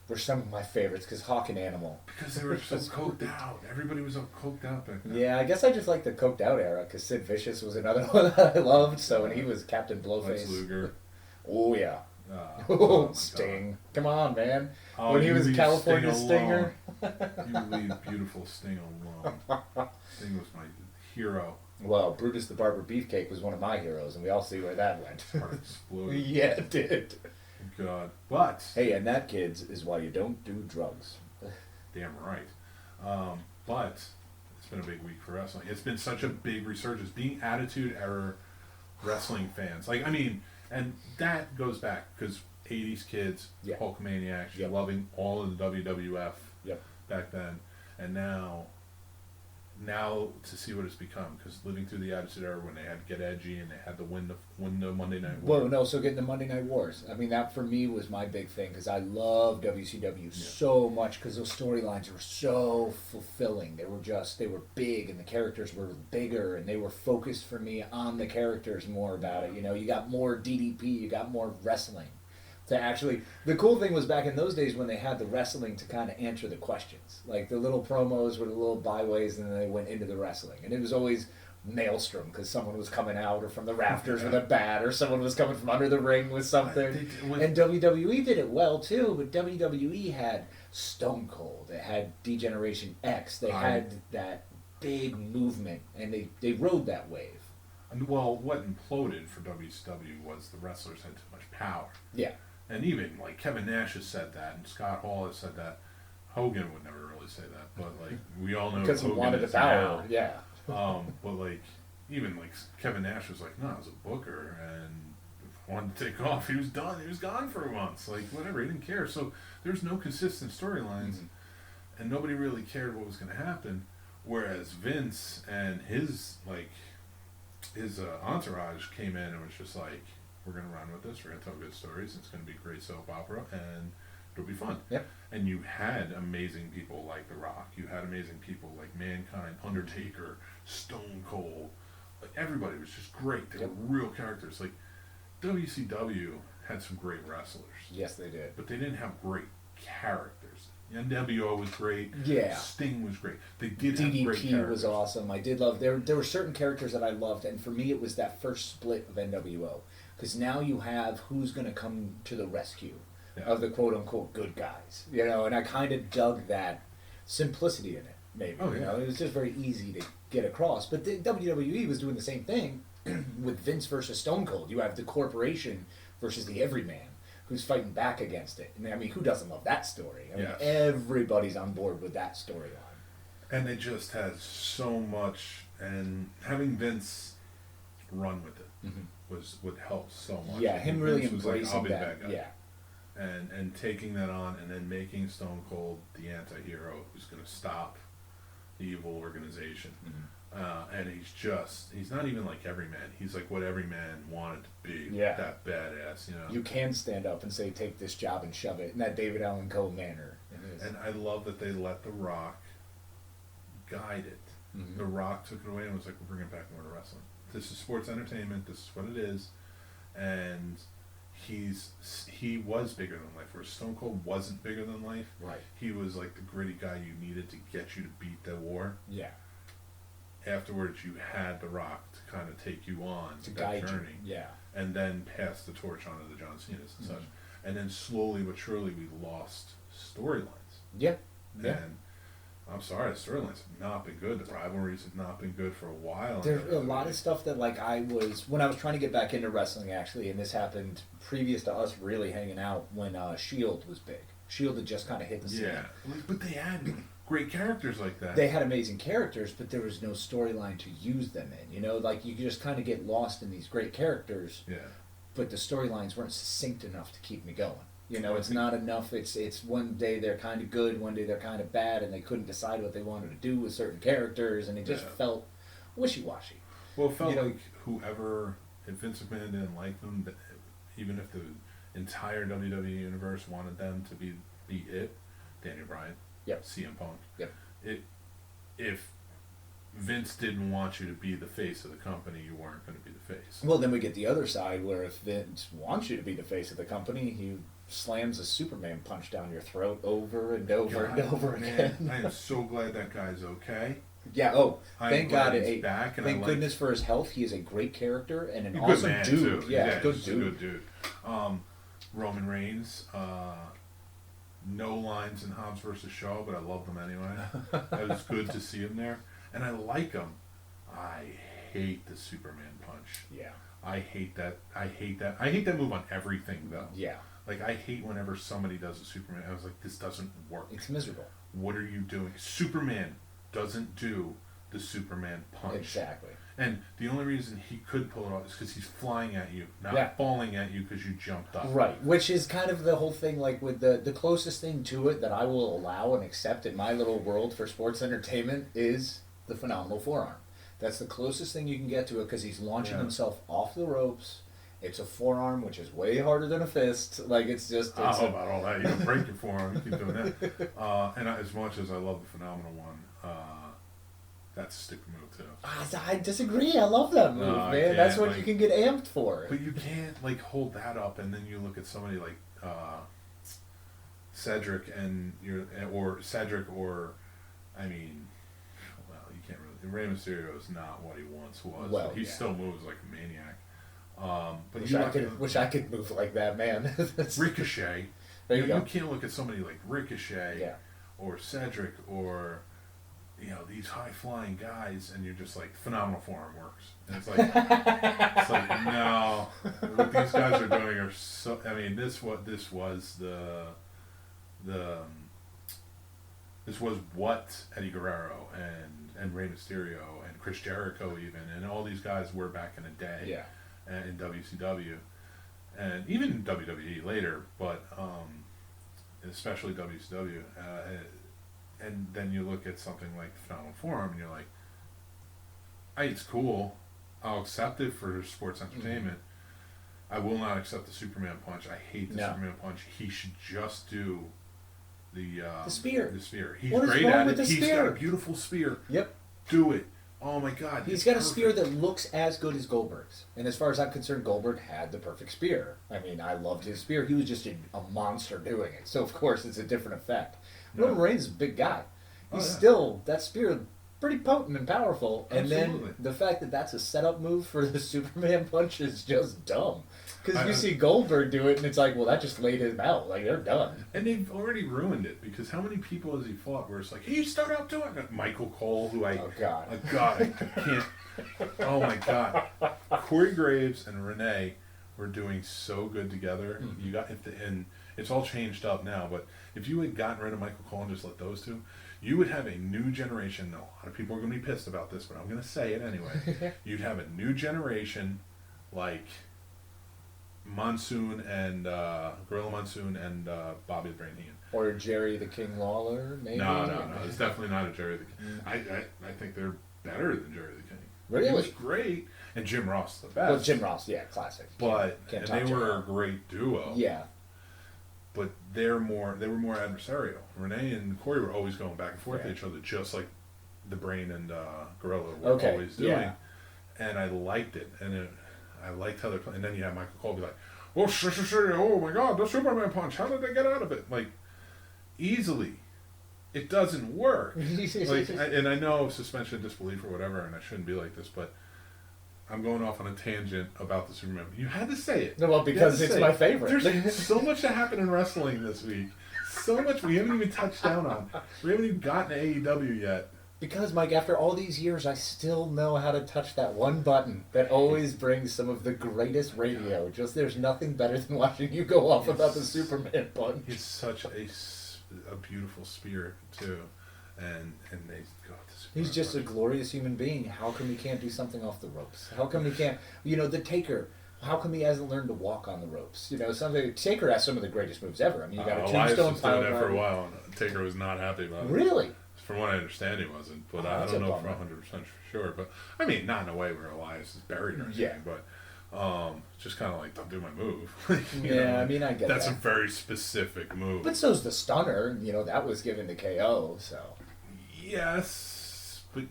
were some of my favorites because Hawk and Animal. Because they were so coked out. Everybody was so coked out back then. Yeah, I guess I just like the coked out era because Sid Vicious was another one that I loved. So when he was Captain Blowface. Lex Luger. Oh yeah. Oh Sting. Come on, man. Oh, when he was California Stinger. You leave beautiful Sting alone. Sting was my hero. Well, Brutus the Barber Beefcake was one of my heroes, and we all see where that went. Heart exploded. Yeah, it did. God. But. Hey, and that, kids, is why you don't do drugs. Damn right. But it's been a big week for wrestling. It's been such a big resurgence. Being Attitude Era wrestling fans. And that goes back because 80s kids, Hulkamaniacs, loving all of the WWF back then. And now to see what it's become, because living through the Attitude Era when they had to get edgy and they had to win the Monday Night War. Well, no, so getting the Monday Night Wars. I mean, that for me was my big thing because I love WCW so much because those storylines were so fulfilling. They were big and the characters were bigger and they were focused for me on the characters more about it. You know, you got more DDP, you got more wrestling. The cool thing was back in those days when they had the wrestling to kind of answer the questions. Like the little promos were the little byways and then they went into the wrestling. And it was always maelstrom because someone was coming out or from the rafters with a bat or someone was coming from under the ring with something. And WWE did it well too, but WWE had Stone Cold, it had Degeneration X, they had that big movement, and they rode that wave. Well, what imploded for WCW was the wrestlers had too much power. Yeah. And even like Kevin Nash has said that, and Scott Hall has said that. Hogan would never really say that, but like we all know because Hogan he wanted the power. now. Yeah. But like even like Kevin Nash was like, no, I was a booker, and if I wanted to take off, he was done. He was gone for months. Like whatever, he didn't care. So there's no consistent storylines, and nobody really cared what was going to happen. Whereas Vince and his entourage came in and was just like, we're going to run with this. We're going to tell good stories. It's going to be a great soap opera, and it'll be fun. Yep. And you had amazing people like The Rock. You had amazing people like Mankind, Undertaker, Stone Cold. Like everybody was just great. They were real characters. Like WCW had some great wrestlers. Yes, they did. But they didn't have great characters. NWO was great. Yeah. Sting was great. They did DDP have great characters. was awesome. I did love there were certain characters that I loved, and for me it was that first split of NWO, because now you have who's going to come to the rescue of the quote unquote good guys, and I kind of dug that simplicity in it. Maybe it was just very easy to get across. But the WWE was doing the same thing with Vince versus Stone Cold. You have the corporation versus the everyman who's fighting back against it. And I mean, who doesn't love that story? I mean, everybody's on board with that storyline. And it just has so much, and having Vince run with it would help so much. Yeah, him really Vince embracing was like, I'll be the that. bad guy. Yeah. And taking that on, and then making Stone Cold the anti-hero who's going to stop the evil organization. And he's not even like Everyman. He's like what Everyman wanted to be. Yeah. That badass, You can stand up and say, take this job and shove it in that David Allen Coe manner. And I love that they let The Rock guide it. The Rock took it away and was like, we'll bring it back more to wrestling. This is sports entertainment. This is what it is. And he was bigger than life, whereas Stone Cold wasn't bigger than life. Right. He was like the gritty guy you needed to get you to beat the war. Yeah. Afterwards, you had The Rock to kind of take you on that journey. Yeah. And then pass the torch on to the John Cena's and such. And then slowly but surely we lost storylines. Yeah. And I'm sorry, the storylines have not been good. The rivalries have not been good for a while. There's a lot of stuff that when I was trying to get back into wrestling actually, and this happened previous to us really hanging out when Shield was big. Shield had just kind of hit the scene. Yeah, but they had great characters like that. They had amazing characters, but there was no storyline to use them in. Like you just kind of get lost in these great characters. Yeah. But the storylines weren't succinct enough to keep me going. It's not enough. It's one day they're kind of good, one day they're kind of bad, and they couldn't decide what they wanted to do with certain characters, and it just felt wishy-washy. Well, it felt like whoever, if Vince McMahon didn't like them, even if the entire WWE universe wanted them to be it, Daniel Bryan, CM Punk, if Vince didn't want you to be the face of the company, you weren't going to be the face. Well, then we get the other side where if Vince wants you to be the face of the company, he slams a Superman punch down your throat over and over and over again. I am so glad that guy's okay. Yeah, thank God. He's back, and thank goodness for his health. He is a great character and an awesome awesome man, dude. too. Yeah, He's a good dude. Roman Reigns, no lines in Hobbs vs. Shaw, but I love them anyway. It was good to see him there. And I like him. I hate the Superman punch. Yeah. I hate that. I hate that move on everything, though. Yeah. Like, I hate whenever somebody does a Superman. I was like, this doesn't work. It's miserable. What are you doing? Superman doesn't do the Superman punch. Exactly. And the only reason he could pull it off is because he's flying at you, not falling at you because you jumped up. Right, which is kind of the whole thing, like with the closest thing to it that I will allow and accept in my little world for sports entertainment is the phenomenal forearm. That's the closest thing you can get to it because he's launching himself off the ropes. It's a forearm, which is way harder than a fist. Like, it's just... I don't know about all that. You don't break your forearm. You keep doing that. And as much as I love the phenomenal one, that's a stupid move, too. I disagree. I love that move, man. That's what you can get amped for. But you can't, hold that up, and then you look at somebody like Cedric, you can't really. Rey Mysterio is not what he once was. Well, but he yeah. still moves like a maniac. But Wish I could move like that, man. Ricochet. There you go. You can't look at somebody like Ricochet Yeah. or Cedric or these high flying guys, and you're just like phenomenal form works. And it's like no, what these guys are doing are so. I mean, this was this was what Eddie Guerrero and Rey Mysterio and Chris Jericho even and all these guys were back in the day. Yeah. In WCW, and even WWE later, but especially WCW. And then you look at something like Phenomenal Forum, and you're like, hey, it's cool. I'll accept it for sports entertainment. I will not accept the Superman punch. I hate the Superman punch. He should just do the spear. The spear. He's What is great wrong at with it. the He's spear? got a beautiful spear. Yep. Do it. Oh my God. He's got a spear that looks as good as Goldberg's. And as far as I'm concerned, Goldberg had the perfect spear. I mean, I loved his spear. He was just a monster doing it. So, of course, it's a different effect. Roman Reigns is a big guy. He's still, that spear, pretty potent and powerful. And Absolutely. then the fact that that's a setup move for the Superman punch is just dumb. Because you see Goldberg do it, and it's like, well, that just laid him out. Like, they're done. And they've already ruined it, because how many people has he fought where it's like, he stood up to it? Michael Cole, who I... Oh, God. I can't... Oh, my God. Corey Graves and Renee were doing so good together. Mm-hmm. You got and it's all changed up now, but if you had gotten rid of Michael Cole and just let those two, you would have a new generation. A lot of people are going to be pissed about this, but I'm going to say it anyway. You'd have a new generation like... Monsoon and Gorilla Monsoon and Bobby the Brain Heenan. Or Jerry the King Lawler, maybe? No. It's definitely not a Jerry the King. I think they're better than Jerry the King. Really? He was great. And Jim Ross, the best. Well, Jim Ross, yeah, classic. But Can't and top they Jim were Ross. a great duo. Yeah. But they were more adversarial. Renee and Corey were always going back and forth at each other, just like the Brain and Gorilla were always doing. Yeah. And I liked it. And I liked how they're playing. And then you have Michael Cole be like, oh my God, the Superman punch. How did they get out of it? Like, easily. It doesn't work. And I know suspension of disbelief or whatever, and I shouldn't be like this, but I'm going off on a tangent about the Superman. You had to say it. No, well, because it's my favorite. There's so much that happened in wrestling this week. So much we haven't even touched down on. We haven't even gotten to AEW yet. Because, Mike, after all these years, I still know how to touch that one button that always brings some of the greatest radio. Just there's nothing better than watching you go off about the Superman punch. He's such a beautiful spirit, too. And they go to Superman. He's just a glorious human being. How come he can't do something off the ropes? How come he can't... the Taker... How come he hasn't learned to walk on the ropes? Taker has some of the greatest moves ever. I mean, you got a Elias tombstone was doing pile that for driver. a while, and Taker was not happy about it. Really? From what I understand, he wasn't, but I that's don't a know for bummer. 100% sure. But I mean, not in a way where Elias is buried or anything, Yeah. but just kind of like, don't do my move. I mean, I get that's that. a very specific move. But so's the stunner. That was given to KO, so... Yes, but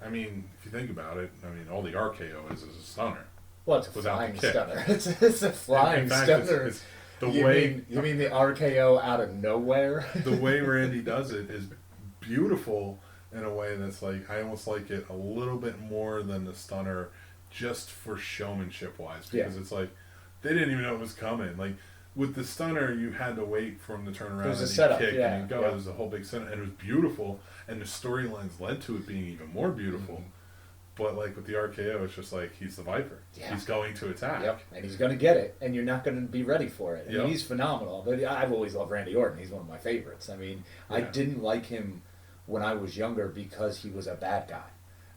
I mean, if you think about it, I mean, all the RKO is a stunner. Well, it's a Without flying the kick. stunner. It's a flying In fact, stunner. it's the you way mean the RKO out of nowhere? the way Randy does it is beautiful in a way that's like, I almost like it a little bit more than the stunner, just for showmanship wise, because it's like they didn't even know it was coming. Like with the stunner, you had to wait for him to turn around It was a and setup, kick yeah, and he'd go. yeah. It was a whole big setup, and it was beautiful, and the storylines led to it being even more beautiful. Mm-hmm. But like with the RKO, it's just like he's the Viper. Yeah. He's going to attack. Yep, and he's going to get it, and you're not going to be ready for it. I mean, Yep. he's phenomenal. But I've always loved Randy Orton. He's one of my favorites. I mean, I Yeah. didn't like him when I was younger because he was a bad guy.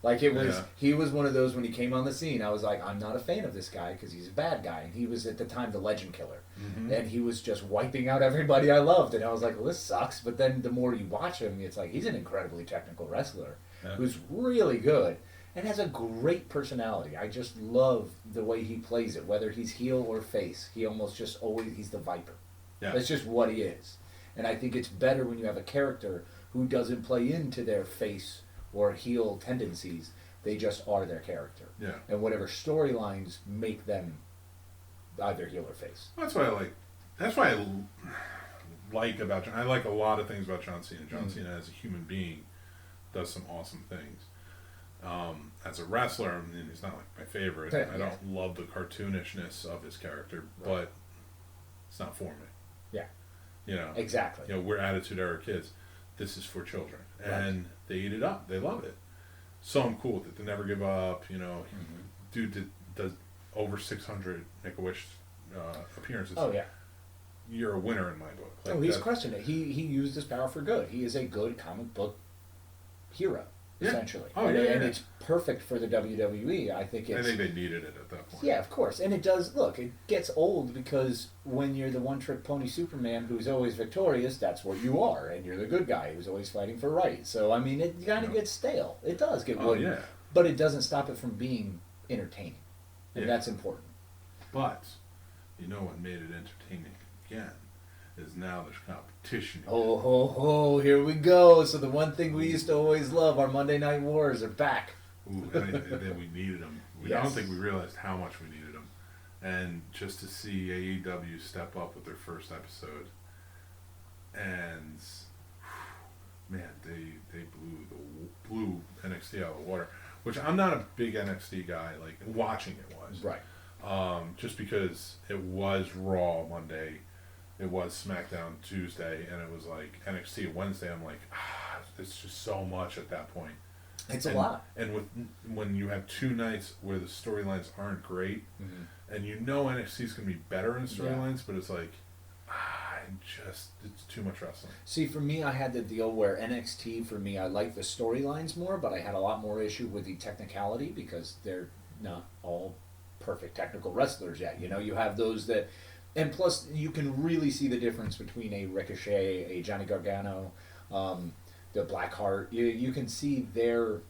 Like it was, Yeah. he was one of those when he came on the scene. I was like, I'm not a fan of this guy because he's a bad guy, and he was at the time the Legend Killer, Mm-hmm. and he was just wiping out everybody I loved, and I was like, well, this sucks. But then the more you watch him, it's like he's an incredibly technical wrestler Yeah. who's really good and has a great personality. I just love the way he plays it, whether he's heel or face. He almost just always he's the Viper. Yeah. That's just what he is, and I think it's better when you have a character who doesn't play into their face or heel tendencies. They just are their character. Yeah. And whatever storylines make them either heel or face. That's what I like. That's why like about John. I like a lot of things about John Cena. John Cena as a human being does some awesome things. As a wrestler, I mean, he's not like my favorite. Yeah. I don't love the cartoonishness of his character, Right. but it's not for me. Yeah. You know, Exactly. you know, we're Attitude Era kids. This is for children, and they eat it up. They love it. So I'm cool with it. They never give up. You know, dude does over 600 Make-A-Wish appearances. Oh yeah. You're a winner in my book. Like, Oh, he's crushing it. He used his power for good. He is a good comic book hero, Yeah. essentially. Oh, and, yeah, and yeah. it's perfect for the WWE. I think I it's. think they needed it at that point. Yeah, of course. And it does, look, it gets old because when you're the one-trick pony Superman who's always victorious, that's what you are. And you're the good guy who's always fighting for right. So, I mean, it kind of gets stale. It does get wooden. yeah. But it doesn't stop it from being entertaining. And Yeah. that's important. But you know what made it entertaining again is now there's competition. Oh, ho, ho, here we go. So the one thing we used to always love, our Monday Night Wars, are back. Ooh, and then we needed them. I Yes. don't think we realized how much we needed them. And just to see AEW step up with their first episode, and man, they blew NXT out of the water. Which I'm not a big NXT guy. Like watching it was Right. just because it was Raw Monday, it was SmackDown Tuesday, and it was like NXT Wednesday. I'm like, it's just so much at that point. It's a lot. And when you have 2 nights where the storylines aren't great, and you know NXT's going to be better in storylines, but it's like, it's too much wrestling. See, for me, I had the deal where NXT, for me, I like the storylines more, but I had a lot more issue with the technicality because they're not all perfect technical wrestlers yet. You know, you have those that, and plus, you can really see the difference between a Ricochet, a Johnny Gargano, the Blackheart. You can see their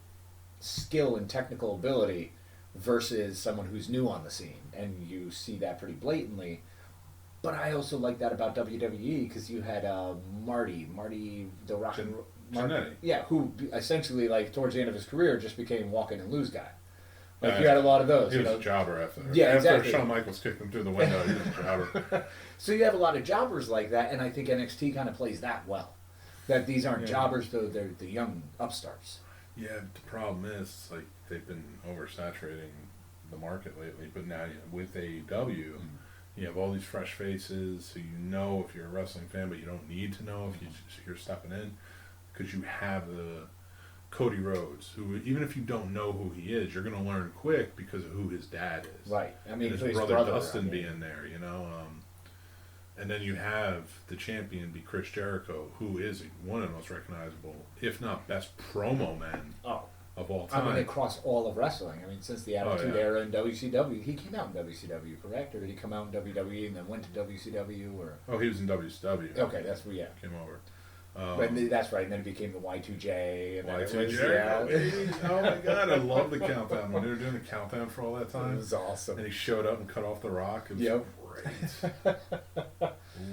skill and technical ability versus someone who's new on the scene, and you see that pretty blatantly. But I also like that about WWE because you had Marty, the Rock and Jannetty. yeah, who essentially like towards the end of his career just became walk in and lose guy. Like you had a lot of those. He you was know? a jobber after. Yeah, after exactly. Shawn Michaels kicked him through the window, he was a jobber. So you have a lot of jobbers like that, and I think NXT kind of plays that well. That these aren't Yeah. jobbers, though they're the young upstarts. Yeah, the problem is like they've been oversaturating the market lately. But now with AEW, you have all these fresh faces, so you know if you're a wrestling fan, but you don't need to know if you're stepping in, because you have the Cody Rhodes, who even if you don't know who he is, you're going to learn quick because of who his dad is. Right. I mean, And his brother Dustin being there, you know. And then you have the champion be Chris Jericho, who is one of the most recognizable, if not best, promo men Oh. of all I time. mean, across all of wrestling. I mean, since the Attitude yeah. Era in WCW, he came out in WCW, correct? Or did he come out in WWE and then went to WCW? Or Oh, he was in WCW. okay, that's where Came over. that's right. And then it became the Y2J. And then it Y2 was, Jericho, yeah. baby. Oh my God, I love the countdown. When they were doing the countdown for all that It time, was awesome. and he showed up and cut off the Rock. It was Yep. great.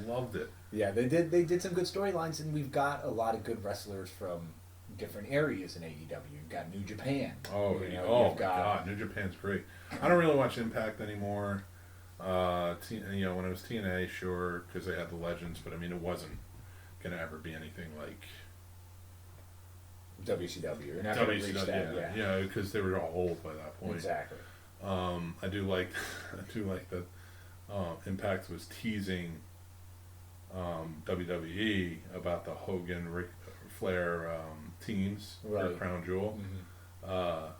Loved it. Yeah, they did some good storylines, and we've got a lot of good wrestlers from different areas in AEW. You've got New Japan. Oh, you know, oh my you've got, God, New Japan's great. I don't really watch Impact anymore. When it was TNA, sure, because they had the legends, but I mean, it wasn't gonna ever be anything like WCW. You're not going to reach that. yeah, because they were all old by that point. Exactly. I do like that. Impact was teasing WWE about the Hogan Ric Flair teams for Right. Crown Jewel, Mm-hmm.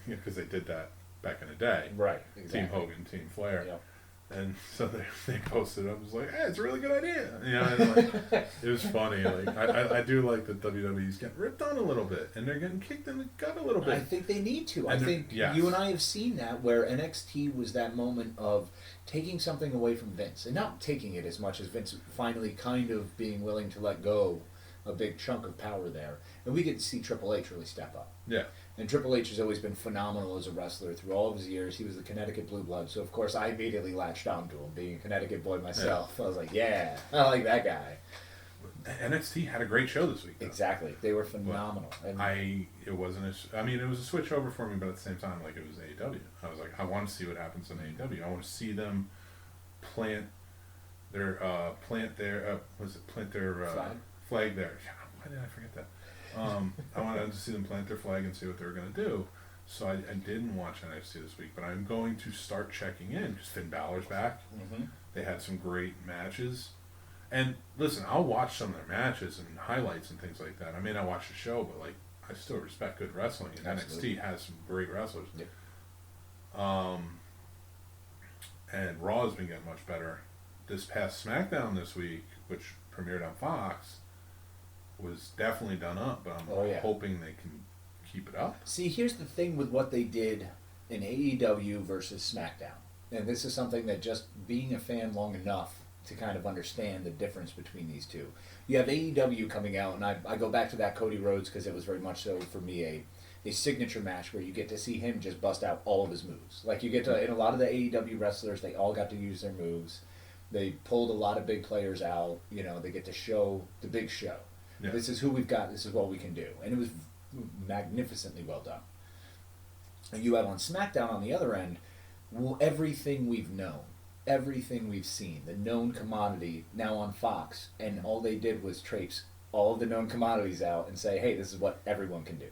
because they did that back in the day. Right. Exactly. Team Hogan, Team Flair. Yep. And so they posted up. It was like, hey, it's a really good idea. You know, and like, it was funny. Like I do like that WWE's getting ripped on a little bit, and they're getting kicked in the gut a little bit. I think they need to. I And think yes. you and I have seen that where NXT was that moment of taking something away from Vince, and not taking it as much as Vince finally kind of being willing to let go a big chunk of power there, and we get to see Triple H really step up. Yeah. And Triple H has always been phenomenal as a wrestler through all of his years. He was the Connecticut Blue Blood, so of course I immediately latched on to him, being a Connecticut boy myself. I was like, yeah, I like that guy. NXT had a great show this week, though. Exactly, they were phenomenal. And it was a switch over for me, but at the same time, like, it was AEW. I was like, I want to see what happens in AEW. I want to see them plant their flag there. Why did I forget that? I wanted to see them plant their flag and see what they were going to do. So I didn't watch NXT this week, but I'm going to start checking in because Finn Balor's back. Mm-hmm. They had some great matches. And listen, I'll watch some of their matches and highlights and things like that. I may not watch the show, but like I still respect good wrestling, and Absolutely. NXT has some great wrestlers. Yep. And Raw has been getting much better. This past SmackDown this week, which premiered on Fox, was definitely done up, but I'm hoping they can keep it up. See, here's the thing with what they did in AEW versus SmackDown. And this is something that just being a fan long enough to kind of understand the difference between these two. You have AEW coming out, and I go back to that Cody Rhodes because it was very much so for me a signature match where you get to see him just bust out all of his moves. Like you get to, in a lot of the AEW wrestlers, they all got to use their moves. They pulled a lot of big players out. You know, they get to show the big show. Yeah. This is who we've got. This is what we can do. And it was magnificently well done. And you have on SmackDown on the other end, everything we've known, everything we've seen, the known commodity now on Fox, and all they did was trace all of the known commodities out and say, hey, this is what everyone can do.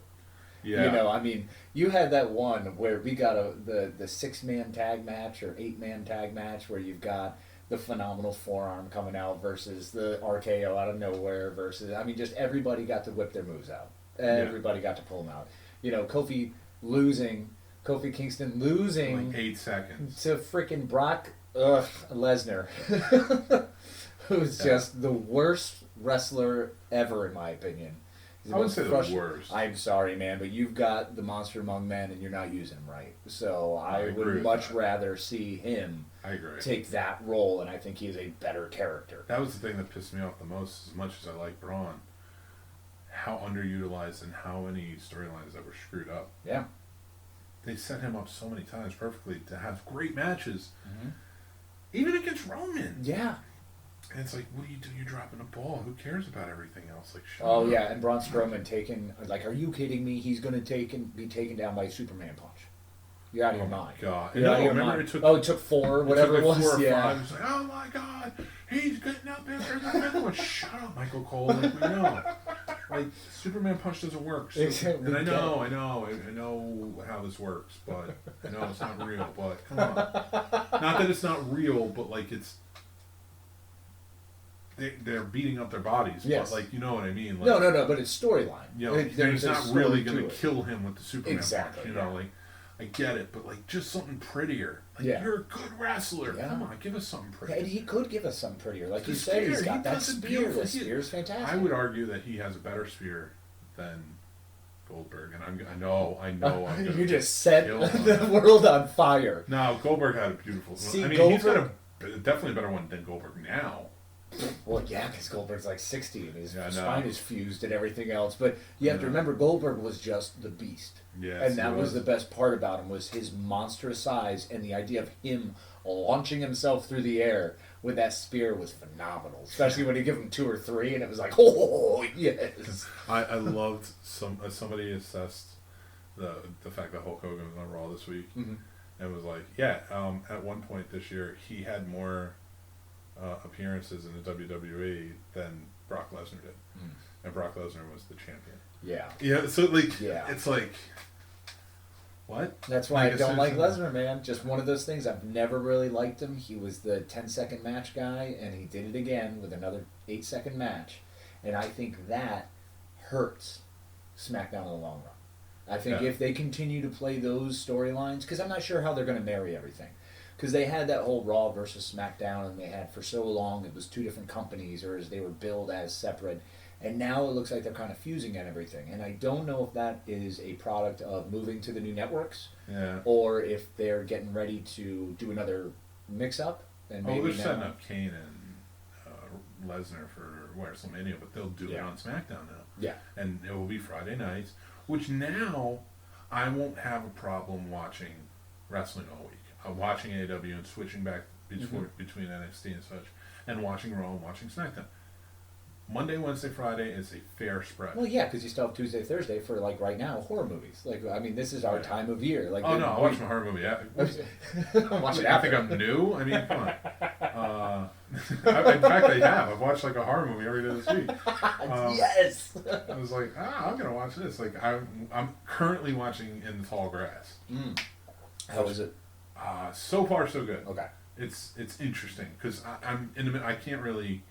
Yeah. You know, I mean, you had that one where we got the 6-man tag match or 8-man tag match where you've got the phenomenal forearm coming out versus the RKO out of nowhere versus, I mean, just everybody got to whip their moves out. Everybody got to pull them out. You know, Kofi Kingston losing like 8 seconds to freaking Brock Lesnar, who's just the worst wrestler ever, in my opinion. I wouldn't say the worst. I'm sorry, man, but you've got the monster among men, and you're not using him right. So I would much rather see him take that role, and I think he is a better character. That was the thing that pissed me off the most, as much as I like Braun. How underutilized and how many storylines that were screwed up. Yeah. They set him up so many times perfectly to have great matches. Mm-hmm. Even against Roman. Yeah. And it's like, what do you do? You're dropping a ball. Who cares about everything else? Like, shut up. Yeah, and Braun Strowman like, are you kidding me? He's going to be taken down by a Superman punch. You're out of your mind. God. You're out of your mind. It took 4, whatever it was. 4 or 5. It's like, oh my God, he's getting up there. Shut up, Michael Cole. Like, we know. Like, Superman punch doesn't work. So, and I know how this works, but I know it's not real, but come on. Not that it's not real, but like it's, they're beating up their bodies, but like, you know what I mean? Like, no, but it's storyline. You know, he's not really going to kill him with the Superman punch, you know, like, I get it, but like just something prettier. Like you're a good wrestler. Yeah. Come on, give us something prettier. Yeah, he could give us something prettier. Like you said, he's got that spear. The spear's fantastic. I would argue that he has a better spear than Goldberg, and I know. You just set the world on fire. No, Goldberg had a beautiful. See, he's got definitely a better one than Goldberg now. Well, yeah, because Goldberg's like 60 and his spine is fused and everything else. But you have to remember, Goldberg was just the beast. Yes, and that was the best part about him, was his monstrous size, and the idea of him launching himself through the air with that spear was phenomenal. Especially when he gave him 2 or 3, and it was like, oh, yes. I loved somebody assessed the fact that Hulk Hogan was on Raw this week. Mm-hmm. And was like, at one point this year, he had more appearances in the WWE than Brock Lesnar did, and Brock Lesnar was the champion. Yeah. So like, it's like, what? That's why I don't like Lesnar, man. Just one of those things. I've never really liked him. He was the 10-second match guy, and he did it again with another 8-second match, and I think that hurts SmackDown in the long run. I think if they continue to play those storylines, because I'm not sure how they're going to marry everything. Because they had that whole Raw versus SmackDown, and they had for so long it was 2 different companies, or as they were billed as separate. And now it looks like they're kind of fusing at everything. And I don't know if that is a product of moving to the new networks, or if they're getting ready to do another mix-up. And maybe they're setting up Kane and Lesnar for WrestleMania, but they'll do it on SmackDown now. Yeah. And it will be Friday nights, which now I won't have a problem watching wrestling all week. Watching AEW and switching back between NXT and such, and watching Raw and watching SmackDown. Monday, Wednesday, Friday is a fair spread. Well, yeah, because you still have Tuesday, Thursday for, like, right now, horror movies. Like, I mean, this is our time of year. Like, I watch my horror movie. Watch it. I think I'm new. I mean, come on. In fact, I have. I've watched like a horror movie every day this week. Yes. I was like, I'm gonna watch this. Like, I'm currently watching In the Tall Grass. How is it? So far, so good. Okay. It's interesting because I'm in the middle. I can't really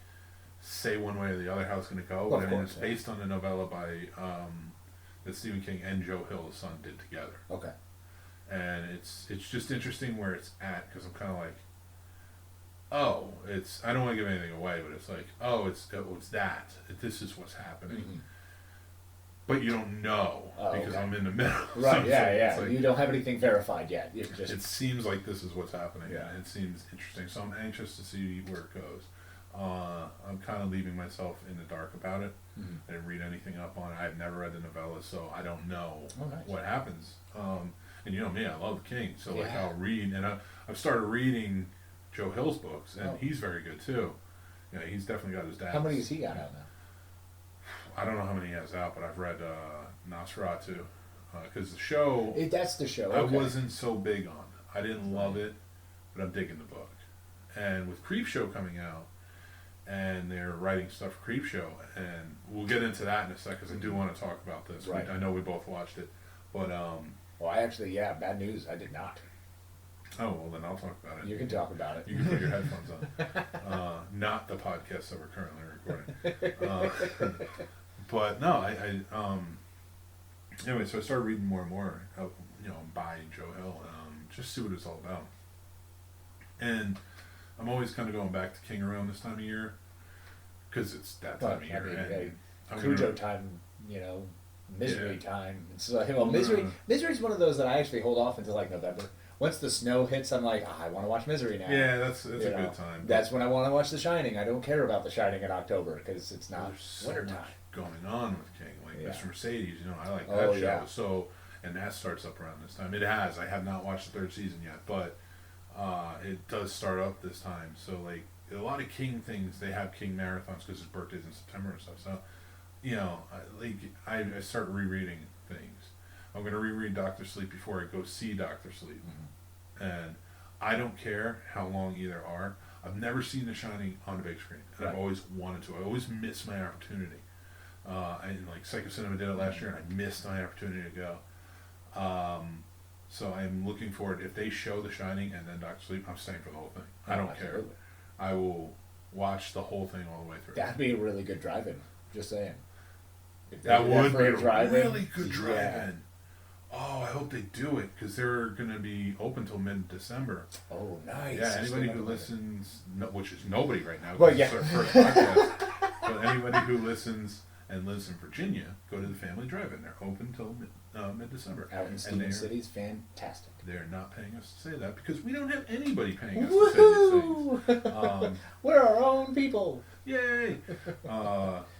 say one way or the other how it's going to go. Well, but of I mean, course, it's based on a novella by that Stephen King and Joe Hill, the son, did together. Okay. And it's just interesting where it's at because I'm kind of like, oh, it's I don't want to give anything away, but it's like, oh, it's that. This is what's happening. Mm-hmm. But you don't know because I'm in the middle. Right, So yeah. like, You don't have anything verified yet. it seems like this is what's happening. Yeah. And it seems interesting. So I'm anxious to see where it goes. I'm kind of leaving myself in the dark about it. Mm-hmm. I didn't read anything up on it. I've never read the novella, so I don't know Nice. what happens. And you know me, I love King, so like Yeah. I'll read, and I've started reading Joe Hill's books, and he's very good too. Yeah, he's definitely got his dad. How many has he got out now? I don't know how many he has out, but I've read Nosferatu because the show That's the show. I Okay. wasn't so big on. I didn't love it, but I'm digging the book. And with Creepshow coming out, and they're writing stuff for Creepshow, and we'll get into that in a second because I do want to talk about this. Right. I know we both watched it, but Well, I actually, bad news. I did not. oh well, then I'll talk about it. You can talk about it. You can put your headphones on. Not the podcast that we're currently recording. But no, anyway, so I started reading more and more, by Joe Hill, just see what it's all about. And I'm always kind of going back to King around this time of year, because it's that time of year. Cujo time, misery time. It's like, well, misery's one of those that I actually hold off until like November. Once the snow hits, I'm like, I want to watch Misery now. Yeah, that's a good time. That's when I want to watch The Shining. I don't care about The Shining in October because it's not winter time. Going on with King, like Mr. Mercedes, I like Oh, that show. yeah. So, and that starts up around this time. It has. I have not watched the third season yet, but it does start up this time. So, like a lot of King things, they have King marathons because his birthday's in September and stuff. So, I start rereading things. I'm gonna reread Doctor Sleep before I go see Doctor Sleep, and I don't care how long either are. I've never seen The Shining on the big screen, and I've always wanted to. I always miss my opportunity. And like Psycho Cinema did it last year, and I missed my opportunity to go. So I'm looking forward. If they show The Shining and then Doctor Sleep, I'm staying for the whole thing. I don't care. I will watch the whole thing all the way through. That'd be a really good drive-in. Just saying. That would be a drive-in. really good drive-in. Oh, I hope they do it because they're going to be open till mid-December. Oh, nice. Yeah, anybody who listens, which is nobody right now, Well, it's our first podcast, but anybody who listens and lives in Virginia, go to the Family Drive-In. They're open till mid-December. Out in Steven City's fantastic. They're not paying us to say that because we don't have anybody paying us to say these things. We're our own people. Yay!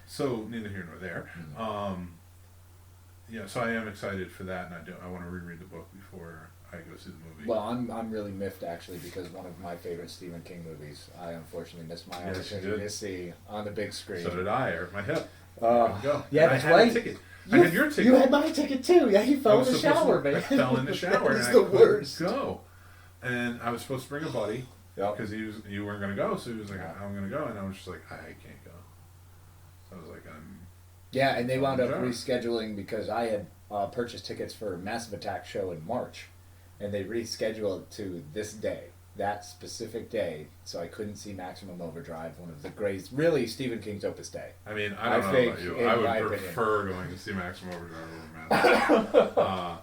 So neither here nor there. So I am excited for that, and I want to reread the book before I go see the movie. Well, I'm really miffed actually because one of my favorite Stephen King movies, I unfortunately missed my opportunity to see on the big screen. So did I. I hurt my hip. Go. Yeah, that's I had a ticket. I had your ticket. You had my ticket too. Yeah, you fell in the shower, man. I fell in the shower. It's and the I worst. couldn't go. And I was supposed to bring a buddy because you weren't going to go. So he was like, I'm going to go. And I was just like, I can't go. So I was like, Yeah, and they wound up rescheduling because I had purchased tickets for Massive Attack show in March. And they rescheduled it to this day, that specific day, so I couldn't see Maximum Overdrive, one of the greatest, really Stephen King's Opus Dei. I mean, I don't know about you. I would prefer going to see Maximum Overdrive over Massive.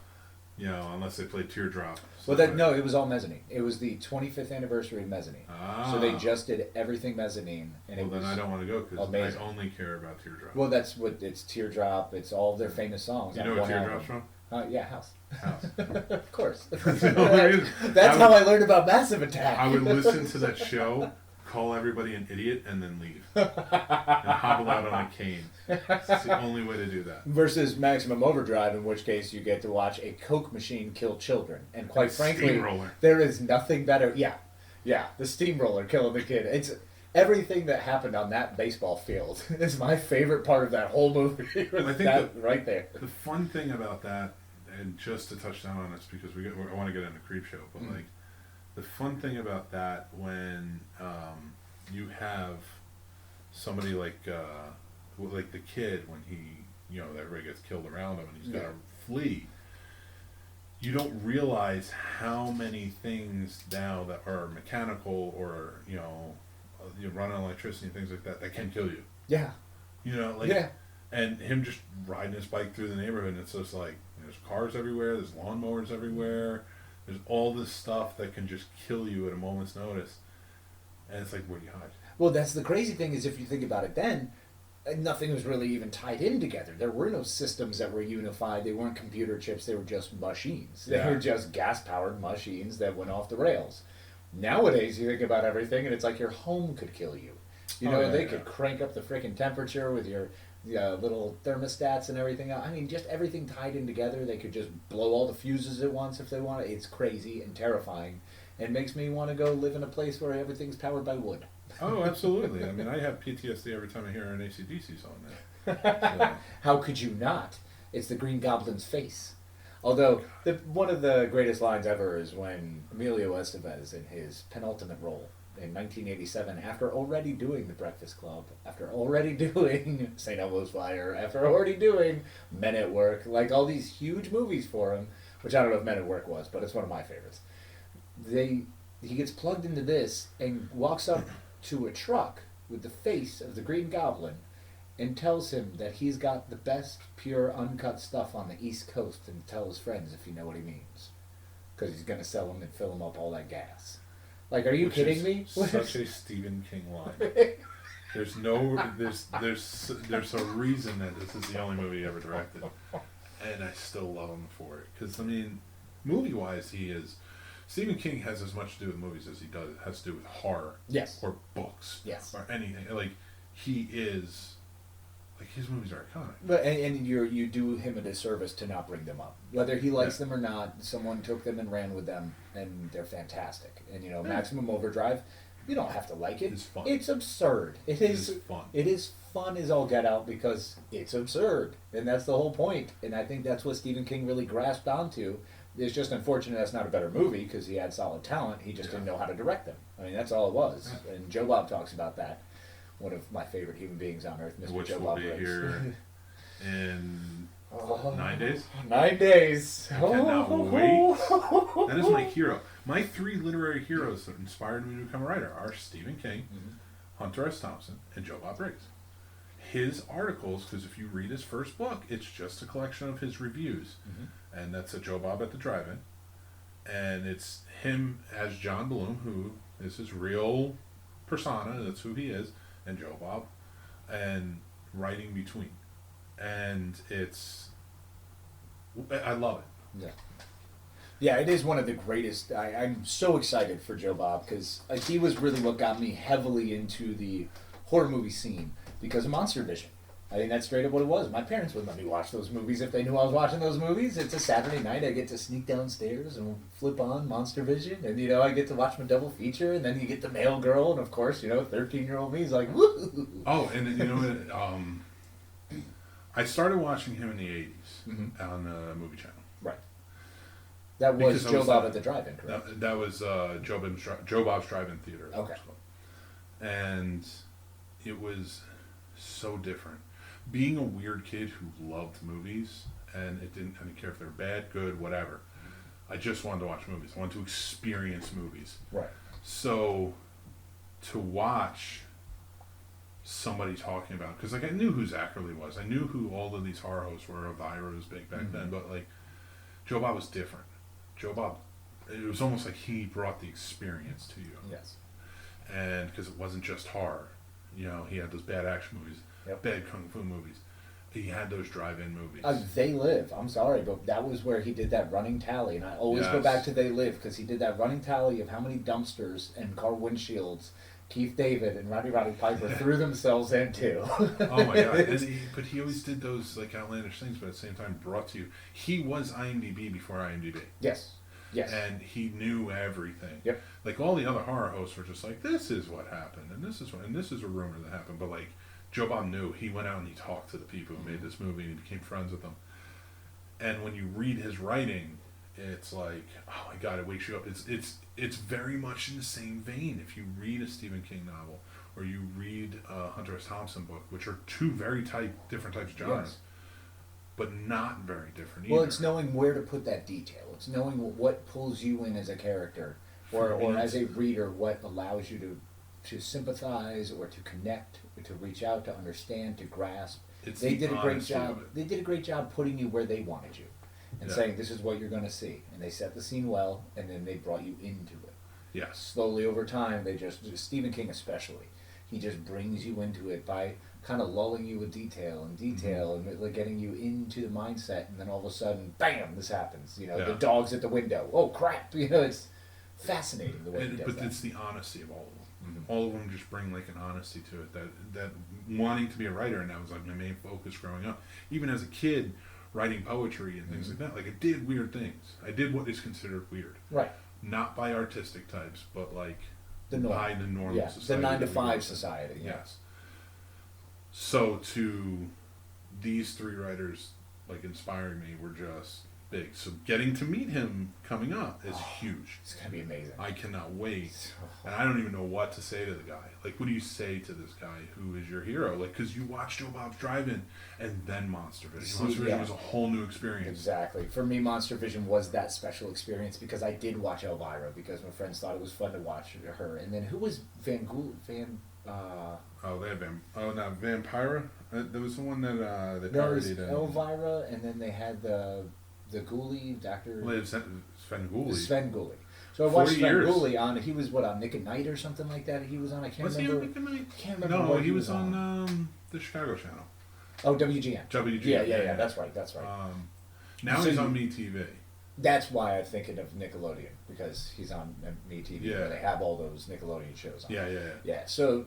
Unless they play Teardrop. Well, no, it was all mezzanine. It was the 25th anniversary of mezzanine. So they just did everything mezzanine. And then I don't want to go because amazing. I only care about Teardrop. Well, that's what it's Teardrop. It's all of their famous songs. You know what Teardrop's from? Yeah, House. House. Of course. That's how I learned about Massive Attack. I would listen to that show, call everybody an idiot, and then leave. And hobble out on a cane. It's the only way to do that. Versus Maximum Overdrive, in which case you get to watch a Coke machine kill children. And quite frankly, steamroller. There is nothing better. Yeah, the steamroller killing the kid. It's everything that happened on that baseball field is my favorite part of that whole movie. I think right there. The fun thing about that, and just to touch down on this because I want to get into Creepshow, but like the fun thing about that when you have somebody like the kid when he, everybody gets killed around him and he's got to flee. You don't realize how many things now that are mechanical or you run on electricity and things like that can kill you. Yeah. And him just riding his bike through the neighborhood, and it's just like there's cars everywhere, there's lawnmowers everywhere, there's all this stuff that can just kill you at a moment's notice. And it's like, where do you hide? Well, that's the crazy thing is if you think about it then, nothing was really even tied in together. There were no systems that were unified. They weren't computer chips. They were just machines. They were just gas-powered machines that went off the rails. Nowadays, you think about everything, and it's like your home could kill you. They could crank up the freaking temperature with your little thermostats and everything else. I mean, just everything tied in together. They could just blow all the fuses at once if they wanted. It's crazy and terrifying. It makes me want to go live in a place where everything's powered by wood. Oh, absolutely. I mean, I have PTSD every time I hear an AC/DC song now. So. How could you not? It's the Green Goblin's face. Although, one of the greatest lines ever is when Emilio Estevez, in his penultimate role in 1987, after already doing The Breakfast Club, after already doing St. Elmo's Fire, after already doing Men at Work, like all these huge movies for him, which I don't know if Men at Work was, but it's one of my favorites. He gets plugged into this and walks up to a truck with the face of the Green Goblin and tells him that he's got the best pure uncut stuff on the East Coast and tell his friends if you know what he means. Because he's going to sell them and fill them up all that gas. Like, are you kidding me? Such a Stephen King line. There's a reason that this is the only movie he ever directed. And I still love him for it. Because, I mean, movie-wise, Stephen King has as much to do with movies as he has to do with horror. Yes. Or books. Yes. Or anything. Like, he is... Like, his movies are iconic. But and you do him a disservice to not bring them up. Whether he likes them or not, someone took them and ran with them, and they're fantastic. And, Maximum Overdrive, you don't have to like it. It's fun. It's absurd. It is fun. It is fun as all get out because it's absurd. And that's the whole point. And I think that's what Stephen King really grasped onto. It's just unfortunate that's not a better movie because he had solid talent. He just didn't know how to direct them. I mean, that's all it was. Yeah. And Joe Bob talks about that. One of my favorite human beings on earth, Mr. Which Joe will Bob be Briggs. here in 9 days? 9 days. I cannot wait. That is my hero. My 3 literary heroes that inspired me to become a writer are Stephen King, Hunter S. Thompson, and Joe Bob Briggs. His articles, because if you read his first book, it's just a collection of his reviews. And that's a Joe Bob at the Drive-In. And it's him as John Bloom, who is his real persona, that's who he is, and Joe Bob, and writing between. And I love it. Yeah. Yeah, it is one of the greatest. I'm so excited for Joe Bob because he was really what got me heavily into the horror movie scene because of Monster Vision. I think that's straight up what it was. My parents wouldn't let me watch those movies if they knew I was watching those movies. It's a Saturday night. I get to sneak downstairs and flip on Monster Vision. And, I get to watch my double feature. And then you get the male girl. And, of course, 13-year-old me is like, woo! Oh, and I started watching him in the 80s on the movie channel. Right. That was Joe Bob at the Drive-In, correct? That was Joe Bob's Drive-In Theater. Okay. And it was so different. Being a weird kid who loved movies, and I didn't care if they're bad, good, whatever. I just wanted to watch movies. I wanted to experience movies. Right. So, to watch somebody talking about, because I knew who Zachary was. I knew who all of these horror hosts were. Elvira was big back then, but Joe Bob was different. Joe Bob, it was almost like he brought the experience to you. Yes. And because it wasn't just horror. He had those bad action movies, bad kung fu movies. He had those drive-in movies. They Live. I'm sorry, but that was where he did that running tally. And I always go back to They Live because he did that running tally of how many dumpsters and car windshields Keith David and Roddy Piper threw themselves into. Oh my God. But he always did those outlandish things, but at the same time brought to you. He was IMDb before IMDb. Yes. Yes. And he knew everything. Yep. Like all the other horror hosts were just like, this is what happened, and this is a rumor that happened. But Joe Bob knew. He went out and he talked to the people who made this movie and he became friends with them. And when you read his writing, it's like, oh my God, it wakes you up. It's very much in the same vein. If you read a Stephen King novel or you read a Hunter S. Thompson book, which are two very different types of genres, Yes. but not very different either. Well, it's knowing where to put that detail. It's knowing what pulls you in as a character, or as a reader, what allows you to sympathize or to connect, or to reach out, to understand, to grasp. It's They the did a great honesty job. of it. They did a great job putting you where they wanted you, and Yeah. saying this is what you're going to see. And they set the scene well, and then they brought you into it. Yes. Slowly over time, they just Stephen King especially, he just brings you into it by kind of lulling you with detail and and like getting you into the mindset, and then all of a sudden, bam, this happens. You know, the Yeah. dog's at the window. Oh crap! You know, it's fascinating the way he does But that. it's the honesty of all of them. Mhm. All of them just bring like an honesty to it that wanting to be a writer, and that was like my main focus growing up. Even as a kid, writing poetry and things like that. Like I did weird things. I did what is considered weird, Right. not by artistic types, but like The norm. by the normal Yeah, society. the 9 to that we 5 live in. society. Yeah. Yes. So to these three writers, like inspiring me, were just big. So getting to meet him coming up is huge. It's gonna be amazing. I cannot wait, and I don't even know what to say to the guy. Like, what do you say to this guy who is your hero? Like, because you watched Joe Bob's Drive-In and then Monster Vision. See, Monster Vision yeah. was a whole new experience. Exactly. For me, Monster Vision was that special experience because I did watch Elvira because my friends thought it was fun to watch her. And then who was Van Gool? Oh, they had not Vampira. There was the one that they There was parodied. Elvira, and then they had the Ghoulie, Dr. Well, it's Sven Gulli. Sven Ghoulie. So I 40 watched Sven years. Ghoulie on, he was what, on Nick at Night or something like that he was on? I can't Was he remember. on Nick at Night? I can't remember No, what he was on the Chicago channel. Oh, WGN. WGN. Yeah, that's right. Now So he's you- on MeTV. That's why I'm thinking of Nickelodeon, because he's on MeTV Yeah. where they have all those Nickelodeon shows on. Yeah. Yeah, so,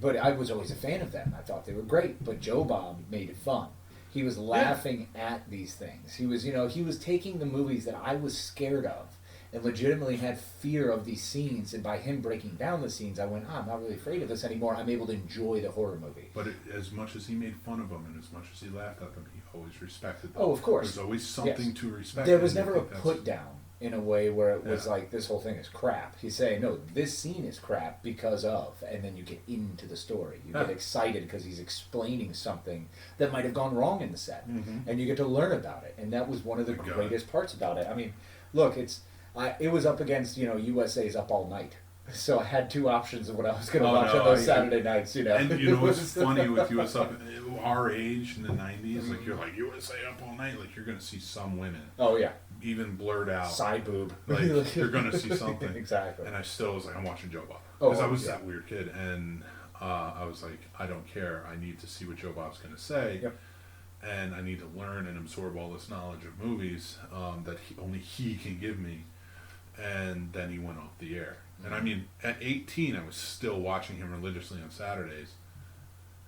but I was always a fan of them. I thought they were great, but Joe Bob made it fun. He was laughing at these things. He was, he was taking the movies that I was scared of and legitimately had fear of these scenes, and by him breaking down the scenes, I went, I'm not really afraid of this anymore. I'm able to enjoy the horror movie. But as much as he made fun of them and as much as he laughed at them, he always respected them. Oh, of course. There's always something Yes. to respect. There was and I never a think that's- put down in a way where it was Yeah. like, this whole thing is crap. He's saying, no, this scene is crap because of, and then you get into the story. You get Yeah. excited because he's explaining something that might have gone wrong in the set, and you get to learn about it. And that was one of the Thank God. greatest parts about it. I mean, look, it was up against, USA's Up All Night. So I had two options of what I was going to watch on those Saturday nights, And you know what's funny with US Up, our age in the 90s, like you're like USA Up All Night, like you're going to see some women, Oh, yeah. even blurred out. Side boob. Like you're going to see something. Exactly. And I still was like, I'm watching Joe Bob. Oh, Because I was yeah. that weird kid. And I was like, I don't care. I need to see what Joe Bob's going to say. Yep. And I need to learn and absorb all this knowledge of movies that only he can give me. And then he went off the air. And I mean, at 18, I was still watching him religiously on Saturdays.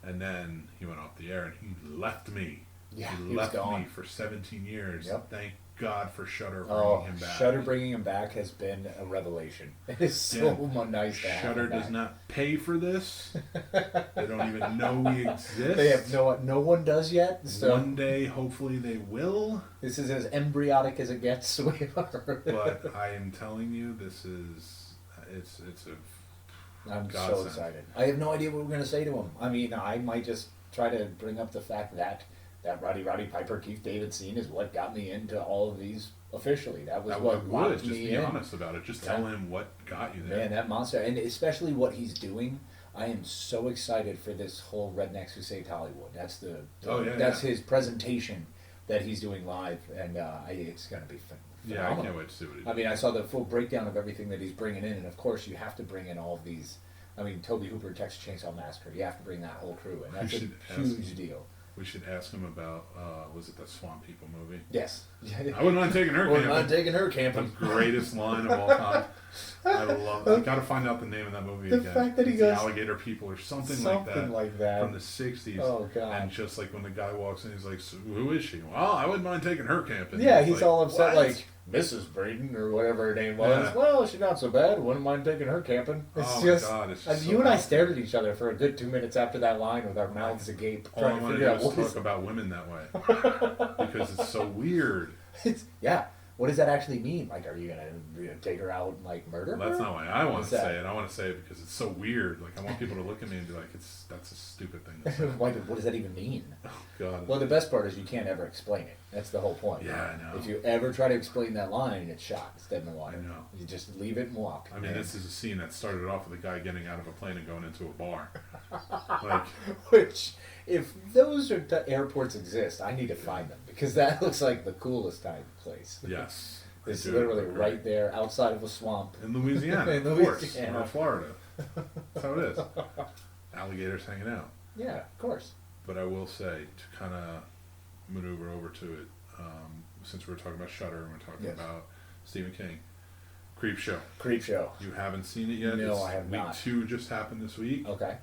And then he went off the air and he left me. Yeah, he he was left gone. me for 17 years. Yep. Thank God for Shudder bringing Oh, him back. Shudder bringing him back has been a revelation. It is so nice to have Shudder him back. does not pay for this. They don't even know we exist. They have no one does yet. So One day, hopefully, they will. this is as embryonic as it gets. We are. But I am telling you, this is it's a I'm godsend. so excited. I have no idea what we're going to say to him. I mean, I might just try to bring up the fact that Roddy Piper, Keith David scene is what got me into all of these officially. That was That what would locked just me be in. honest about it. Just tell him what got you there. Man, that monster, and especially what he's doing. I am so excited for this whole Rednecks Who Saved Hollywood. That's that's his presentation that he's doing live, and it's going to be phenomenal. Yeah, I can't wait to see what he does. I mean, I saw the full breakdown of everything that he's bringing in, and of course, you have to bring in all of these. I mean, Toby Hooper, Texas Chainsaw Massacre. You have to bring that whole crew, and that's a huge deal. We should ask him about was it that Swamp People movie? Yes. I wouldn't mind taking her. Well, not taking her The camping. greatest line of all time. I love. I got to find out the name of that movie The again. fact that he It's goes- the Alligator People or something like that. from the '60s. Oh, God. And just like when the guy walks in, he's like, so "Who is she?" Well, I wouldn't mind taking her camping. Yeah, It's he's all upset, "What?" like Mrs. Braden or whatever her name was. Yeah. Well, she's not so bad. Wouldn't mind taking her camping. It's Oh, my just, God, it's and just you so and I awesome. stared at each other for a good 2 minutes after that line with our mouths agape, All I trying to want to figure do out is what talk is. about women that way because it's so weird. Yeah, what does that actually mean? Like, are you gonna take her out and like murder her? Well, that's not why I want What's to that? say it. I want to say it because it's so weird. Like I want people to look at me and be like, that's a stupid thing to say. Like, what does that even mean? Oh God. Well, the best part is you can't ever explain it. That's the whole point. Yeah, I know. If you ever try to explain that line, it's shot. It's dead in the water. I know. You just leave it and walk. I mean, this is a scene that started off with a guy getting out of a plane and going into a bar. Like, Which, if those are airports exist, I need to find them because that looks like the coolest type of place. yes. I It's do literally agree. right there outside of a swamp. In Louisiana, In of course. Louisiana. Or Florida. That's how it is. Alligators hanging out. Yeah, of course. But I will say, to kind of maneuver over to it, since we're talking about Shudder and we're talking Yes. about Stephen King, Creep Show. Creep Show. You haven't seen it yet? No, I have week not. 2 just happened this week. Okay.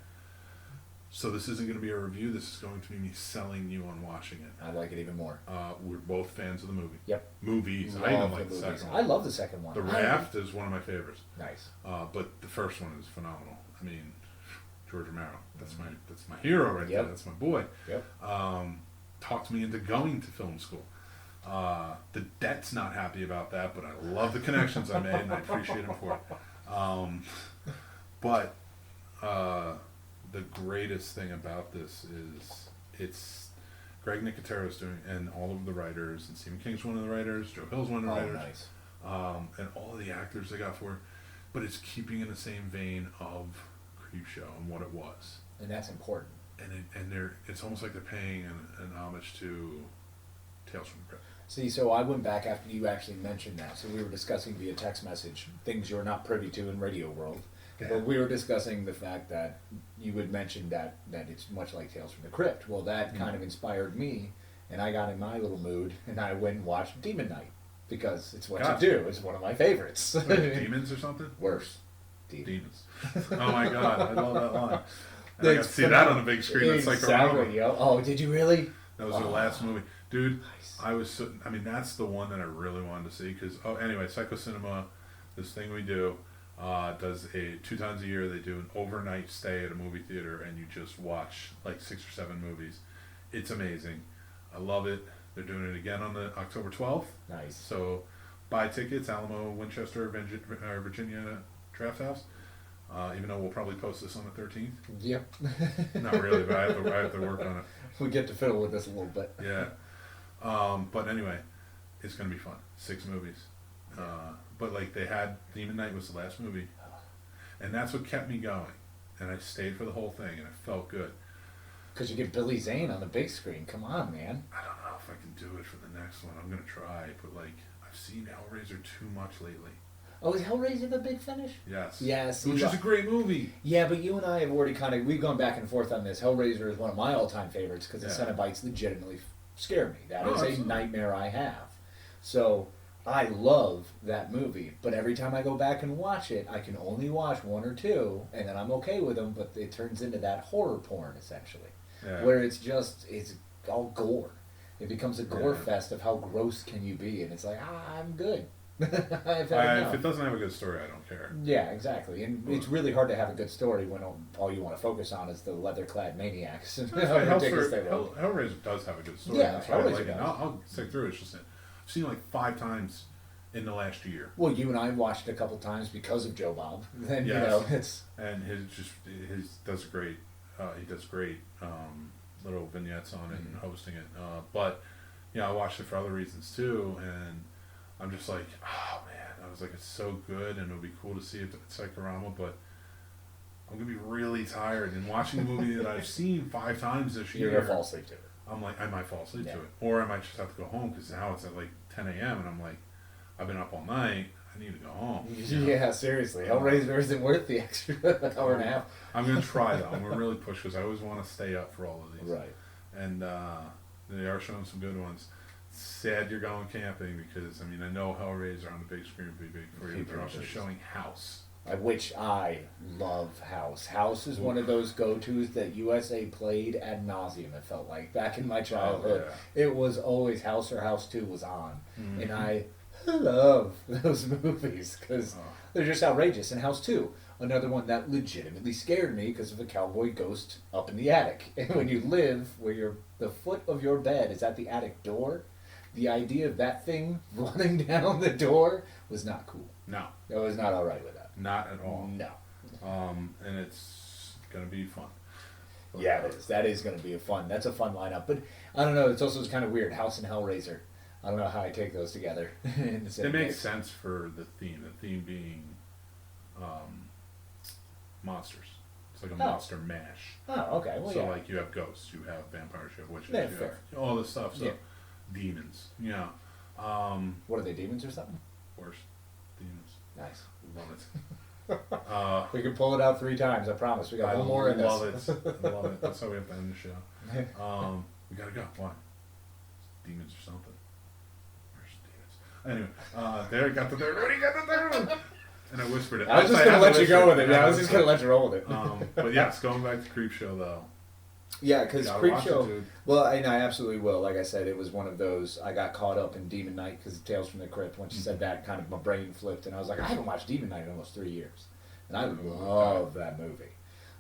So this isn't going to be a review. This is going to be me selling you on watching it. I like it even more. We're both fans of the movie. Yep. Movies. I Love even the like the movies. second I one. love the second one. The Raft is one of my favorites. Nice. But the first one is phenomenal. I mean, George Romero. That's my hero right Yep. there. That's my boy. Yep. Talked me into going to film school. The debt's not happy about that, but I love the connections I made and I appreciate him for it. But the greatest thing about this is it's Greg Nicotero's doing, and all of the writers, and Stephen King's one of the writers, Joe Hill's one of the Oh, writers, nice. and all of the actors they got for it, but it's keeping in the same vein of Creep Show and what it was. And that's important. And it's almost like they're paying an homage to Tales from the Crypt. See, so I went back after you actually mentioned that. So we were discussing via text message things you're not privy to in radio world. Yeah. But we were discussing the fact that you had mentioned that it's much like Tales from the Crypt. Well, that kind of inspired me, and I got in my little mood, and I went and watched Demon Knight because it's what Gotcha. you do. It's one of my favorites. Demons or something? Worse. Demons. Oh my God, I love that line. And I got to see that on the big screen. It's like a Exactly, yo. Oh, did you really? That was the last movie, dude. Nice. I mean, that's the one that I really wanted to see because. Oh, anyway, Psycho Cinema, this thing we do, does 2 times a year. They do an overnight stay at a movie theater, and you just watch like 6 or 7 movies. It's amazing. I love it. They're doing it again on the October 12th. Nice. So, buy tickets. Alamo, Winchester, Virginia Draft House. Even though we'll probably post this on the 13th. Yep. Not really, but I have to work on it. We get to fiddle with this a little bit. Yeah. But anyway, it's going to be fun. 6 movies. But like they had, Demon Knight was the last movie. And that's what kept me going. And I stayed for the whole thing and it felt good. Because you get Billy Zane on the big screen. Come on, man. I don't know if I can do it for the next one. I'm going to try. But like, I've seen Hellraiser too much lately. Oh, is Hellraiser the big finish? Yes. Yes. Which is a great movie. Yeah, but you and I have already we've gone back and forth on this. Hellraiser is one of my all-time favorites because the Yeah. Cenobites legitimately scare me. That is a Absolutely. nightmare I have. So I love that movie, but every time I go back and watch it, I can only watch 1 or 2, and then I'm okay with them, but it turns into that horror porn, essentially, Yeah. where it's all gore. It becomes a gore Yeah. fest of how gross can you be, and it's like, I'm good. I've had If enough. it doesn't have a good story, I don't care. Yeah, exactly. And it's really hard to have a good story when all you want to focus on is the leather-clad maniacs and how ridiculous they look. Hellraiser does have a good story. Yeah, That's why I Hellraiser like it. does. I'll stick through it. It's just that I've seen it like 5 times in the last year. Well, you and I watched it a couple times because of Joe Bob. Then Yes. it's And his does great. He does great little vignettes on it and hosting it. But I watched it for other reasons too, and I'm just like, oh man, I was like, it's so good, and it would be cool to see it at Psychorama, but I'm gonna be really tired. And watching a movie that I've seen 5 times this you're year, gonna fall asleep to it. I'm like, I might fall asleep Yeah. to it, or I might just have to go home because now it's at like 10 a.m. and I'm like, I've been up all night. I need to go home. you know? Yeah, seriously, Hellraiser isn't worth the extra hour and a half. I'm gonna try though. I'm gonna really push because I always want to stay up for all of these. Right. And they are showing some good ones. Sad you're going camping because I know Hellraiser on the big screen would be big for you. But they're also showing House. Which I love House. House is one of those go-tos that USA played ad nauseum, it felt like, back in my childhood. It was always House or House 2 was on. Mhm. And I love those movies because they're just outrageous. And House 2, another one that legitimately scared me because of a cowboy ghost up in the attic. And when you live where the foot of your bed is at the attic door, the idea of that thing running down the door was not cool. No, I was not all right with that. not at all. No. And it's gonna be fun. But, Yeah, it is. That is going to be that's a fun lineup. But I don't know. It's also kind of weird. House and Hellraiser. I don't know how I take those together. In the same It makes mix. sense for the theme. The theme being monsters. It's like a monster mash. Oh, okay. Well, So yeah. like you have ghosts, you have vampires, you have witches, Yeah, you fair. have all this stuff. So Yeah. demons. Yeah. What are they, demons or something? Worse. Demons. Nice. Love it. We can pull it out 3 times. I promise. We got I one more in love this. it. I love it. That's how we have to end the show. We gotta go. Why? Demons or something. Where's demons? Anyway, there, got the third one. He got the third one. And I whispered it. I was just going to let you go with it. Yeah, I was just going to let you roll with it. But yes, going back to Creepshow though. Yeah, because Gotta watch it, Creepshow. dude. Well, and I absolutely will. Like I said, it was one of those. I got caught up in Demon Knight because Tales from the Crypt. Once you said that, kind of my brain flipped, and I was like, I haven't watched Demon Knight in almost 3 years, and I love that movie.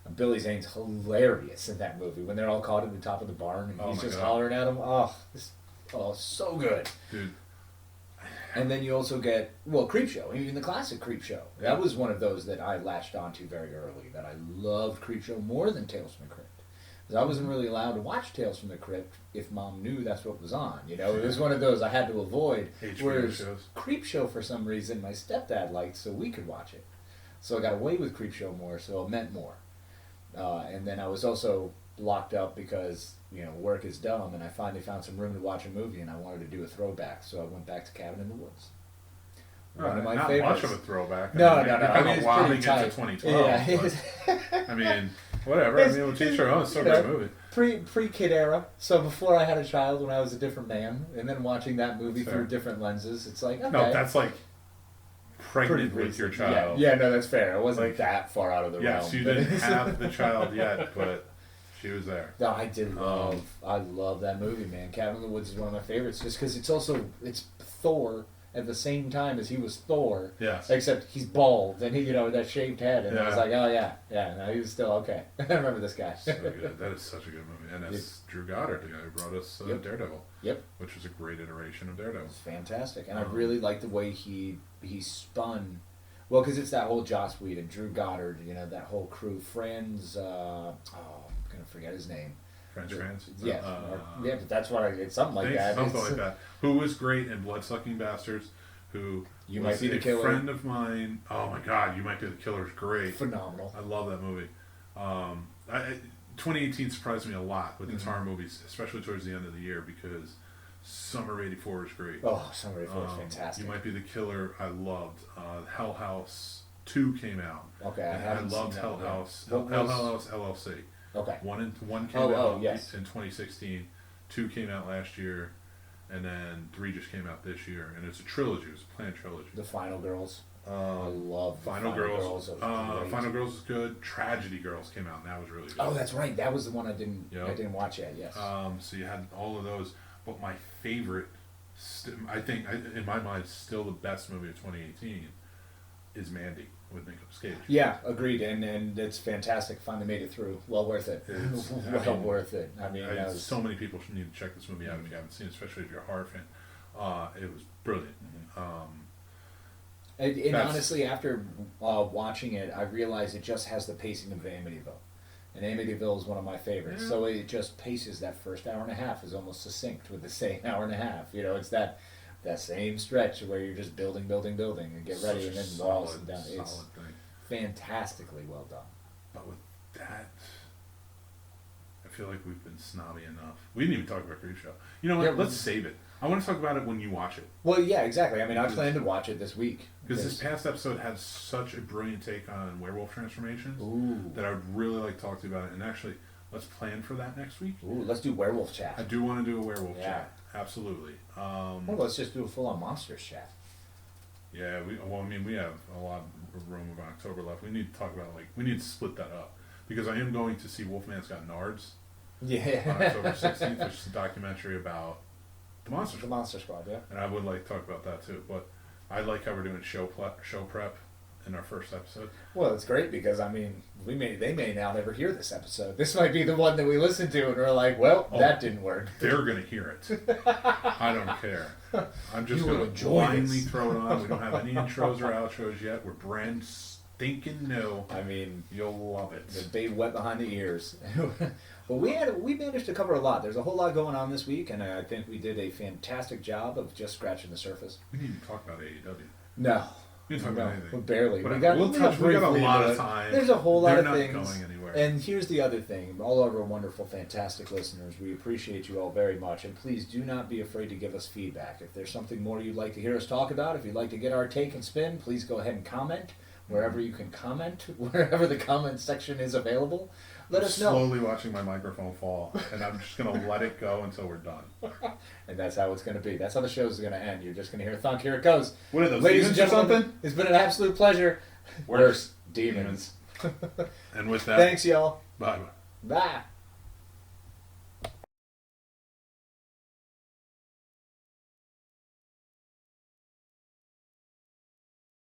And Billy Zane's hilarious in that movie when they're all caught at the top of the barn and Oh he's my just God. hollering at him. So good. Dude. And then you also get, Creepshow, even the classic Creepshow. That was one of those that I latched onto very early, that I loved Creepshow more than Tales from the Crypt. Because I wasn't really allowed to watch Tales from the Crypt if Mom knew that's what was on. You know, it was one of those I had to avoid. HBO Whereas shows. Creepshow, for some reason, my stepdad liked, so we could watch it. So I got away with Creepshow more, so it meant more. And then I was also locked up because, work is dumb, and I finally found some room to watch a movie, and I wanted to do a throwback, so I went back to Cabin in the Woods. One of my not favorites. much of a throwback. No. It I mean, took it's a while to pretty get to tight. 2012. Yeah. But, I mean, whatever. I mean, we'll teach our own. It's still a great movie. Pre-kid era. So before I had a child, when I was a different man, and then watching that movie Fair. through different lenses, it's like, okay. No, that's like pregnant Pretty with your recent. child. Yeah, no, that's fair. I wasn't Like, that far out of the realm. Yes, you didn't have the child yet, but she was there. No, I did I love that movie, man. Cabin in the Woods is one of my favorites, just because it's Thor at the same time as he was Thor. Yes. Except he's bald and he, with that shaved head, and I was Yeah. like, oh yeah, no, he was still okay. I remember this guy. So good. That is such a good movie. And that's Drew Goddard, the guy who brought us Daredevil. Yep. Which was a great iteration of Daredevil. It's fantastic, and I really like the way he spun. Well, because it's that whole Joss Whedon, Drew Goddard, that whole crew. Franz, I'm gonna forget his name. French fans. Yeah, but that's what it's something like that. Something It's- like that. Who was great in Bloodsucking Bastards? Who You was Might Be the a Killer. friend of mine. Oh my God, You Might Be the Killer is great. Phenomenal. I love that movie. 2018 surprised me a lot with its horror movies, especially towards the end of the year, because Summer '84 is great. Oh, Summer '84 is fantastic. You Might Be the Killer. I loved. Hell House 2 came out. Okay, I And haven't loved seen Hell that yet. House. What Hell was- House LLC. Okay. One came out yes. in 2016. 2 came out last year, and then 3 just came out this year. And it's a trilogy. It's a planned trilogy. The Final Girls. I love the Final Girls. It was great. Final Girls is good. Tragedy Girls came out, and that was really good. Oh, that's right. That was the one I didn't watch yet. Yes. So you had all of those, but my favorite, I think, in my mind, still the best movie of 2018 is Mandy with Nicolas Cage. Yeah, agreed, and it's fantastic. Finally made it through. Well worth it. It's- Worth it. I mean, that was so many people should need to check this movie out if you haven't seen it, especially if you're a horror fan. It was brilliant. And honestly, after watching it, I realized it just has the pacing of Amityville. And Amityville is one of my favorites. Yeah. So it just paces. That first hour and a half is almost succinct with the same hour and a half. It's that same stretch where you're just building, and get ready, and then walls and down. It's solid thing. fantastically well done. But with that, I feel like we've been snobby enough. We didn't even talk about Creepshow. You know what? Yeah, Let's save it. I want to talk about it when you watch it. Well, yeah, exactly. I mean, I plan to watch it this week. Because this past episode had such a brilliant take on werewolf transformations Ooh. that I would really like to talk to you about it. And actually, let's plan for that next week. Ooh, let's do werewolf I chat. do want to do a werewolf Yeah. chat. Absolutely. Well, let's just do a full-on monsters chat. Yeah, we have a lot of room of October left. We need to talk about, we need to split that up. Because I am going to see Wolfman's Got Nards on Yeah. October 16th, which is a documentary about the monsters. The Monster Squad, yeah. And I would like to talk about that too. But I like how we're doing show prep in our first episode. Well, it's great because I mean, they may now never hear this episode. This might be the one that we listen to and we're like, well, that didn't work. They're gonna hear it. I don't care. I'm just You will gonna enjoy blindly this. throw it on. We don't have any intros or outros yet. We're brand stinking new. I mean, You'll love it. the babe wet behind the ears. Well, we managed to cover a lot. There's a whole lot going on this week, and I think we did a fantastic job of just scratching the surface. We need to talk about AEW. No. We didn't talk about anything. Barely. Whatever. We got a briefly lot into of it. time. There's a whole lot They're of not things. going anywhere. And here's the other thing. All of our wonderful, fantastic listeners, we appreciate you all very much. And please do not be afraid to give us feedback. If there's something more you'd like to hear us talk about, if you'd like to get our take and spin, please go ahead and comment. Wherever you can comment, wherever the comment section is available, let us know. Slowly watching my microphone fall, and I'm just gonna let it go until we're done. And that's how it's going to be. That's how the show is going to end. You're just going to hear thunk. Here it goes. What are those, Ladies and demons or gentlemen, something? it's been an absolute pleasure. We're demons. And with that, Thanks, y'all. bye. Bye.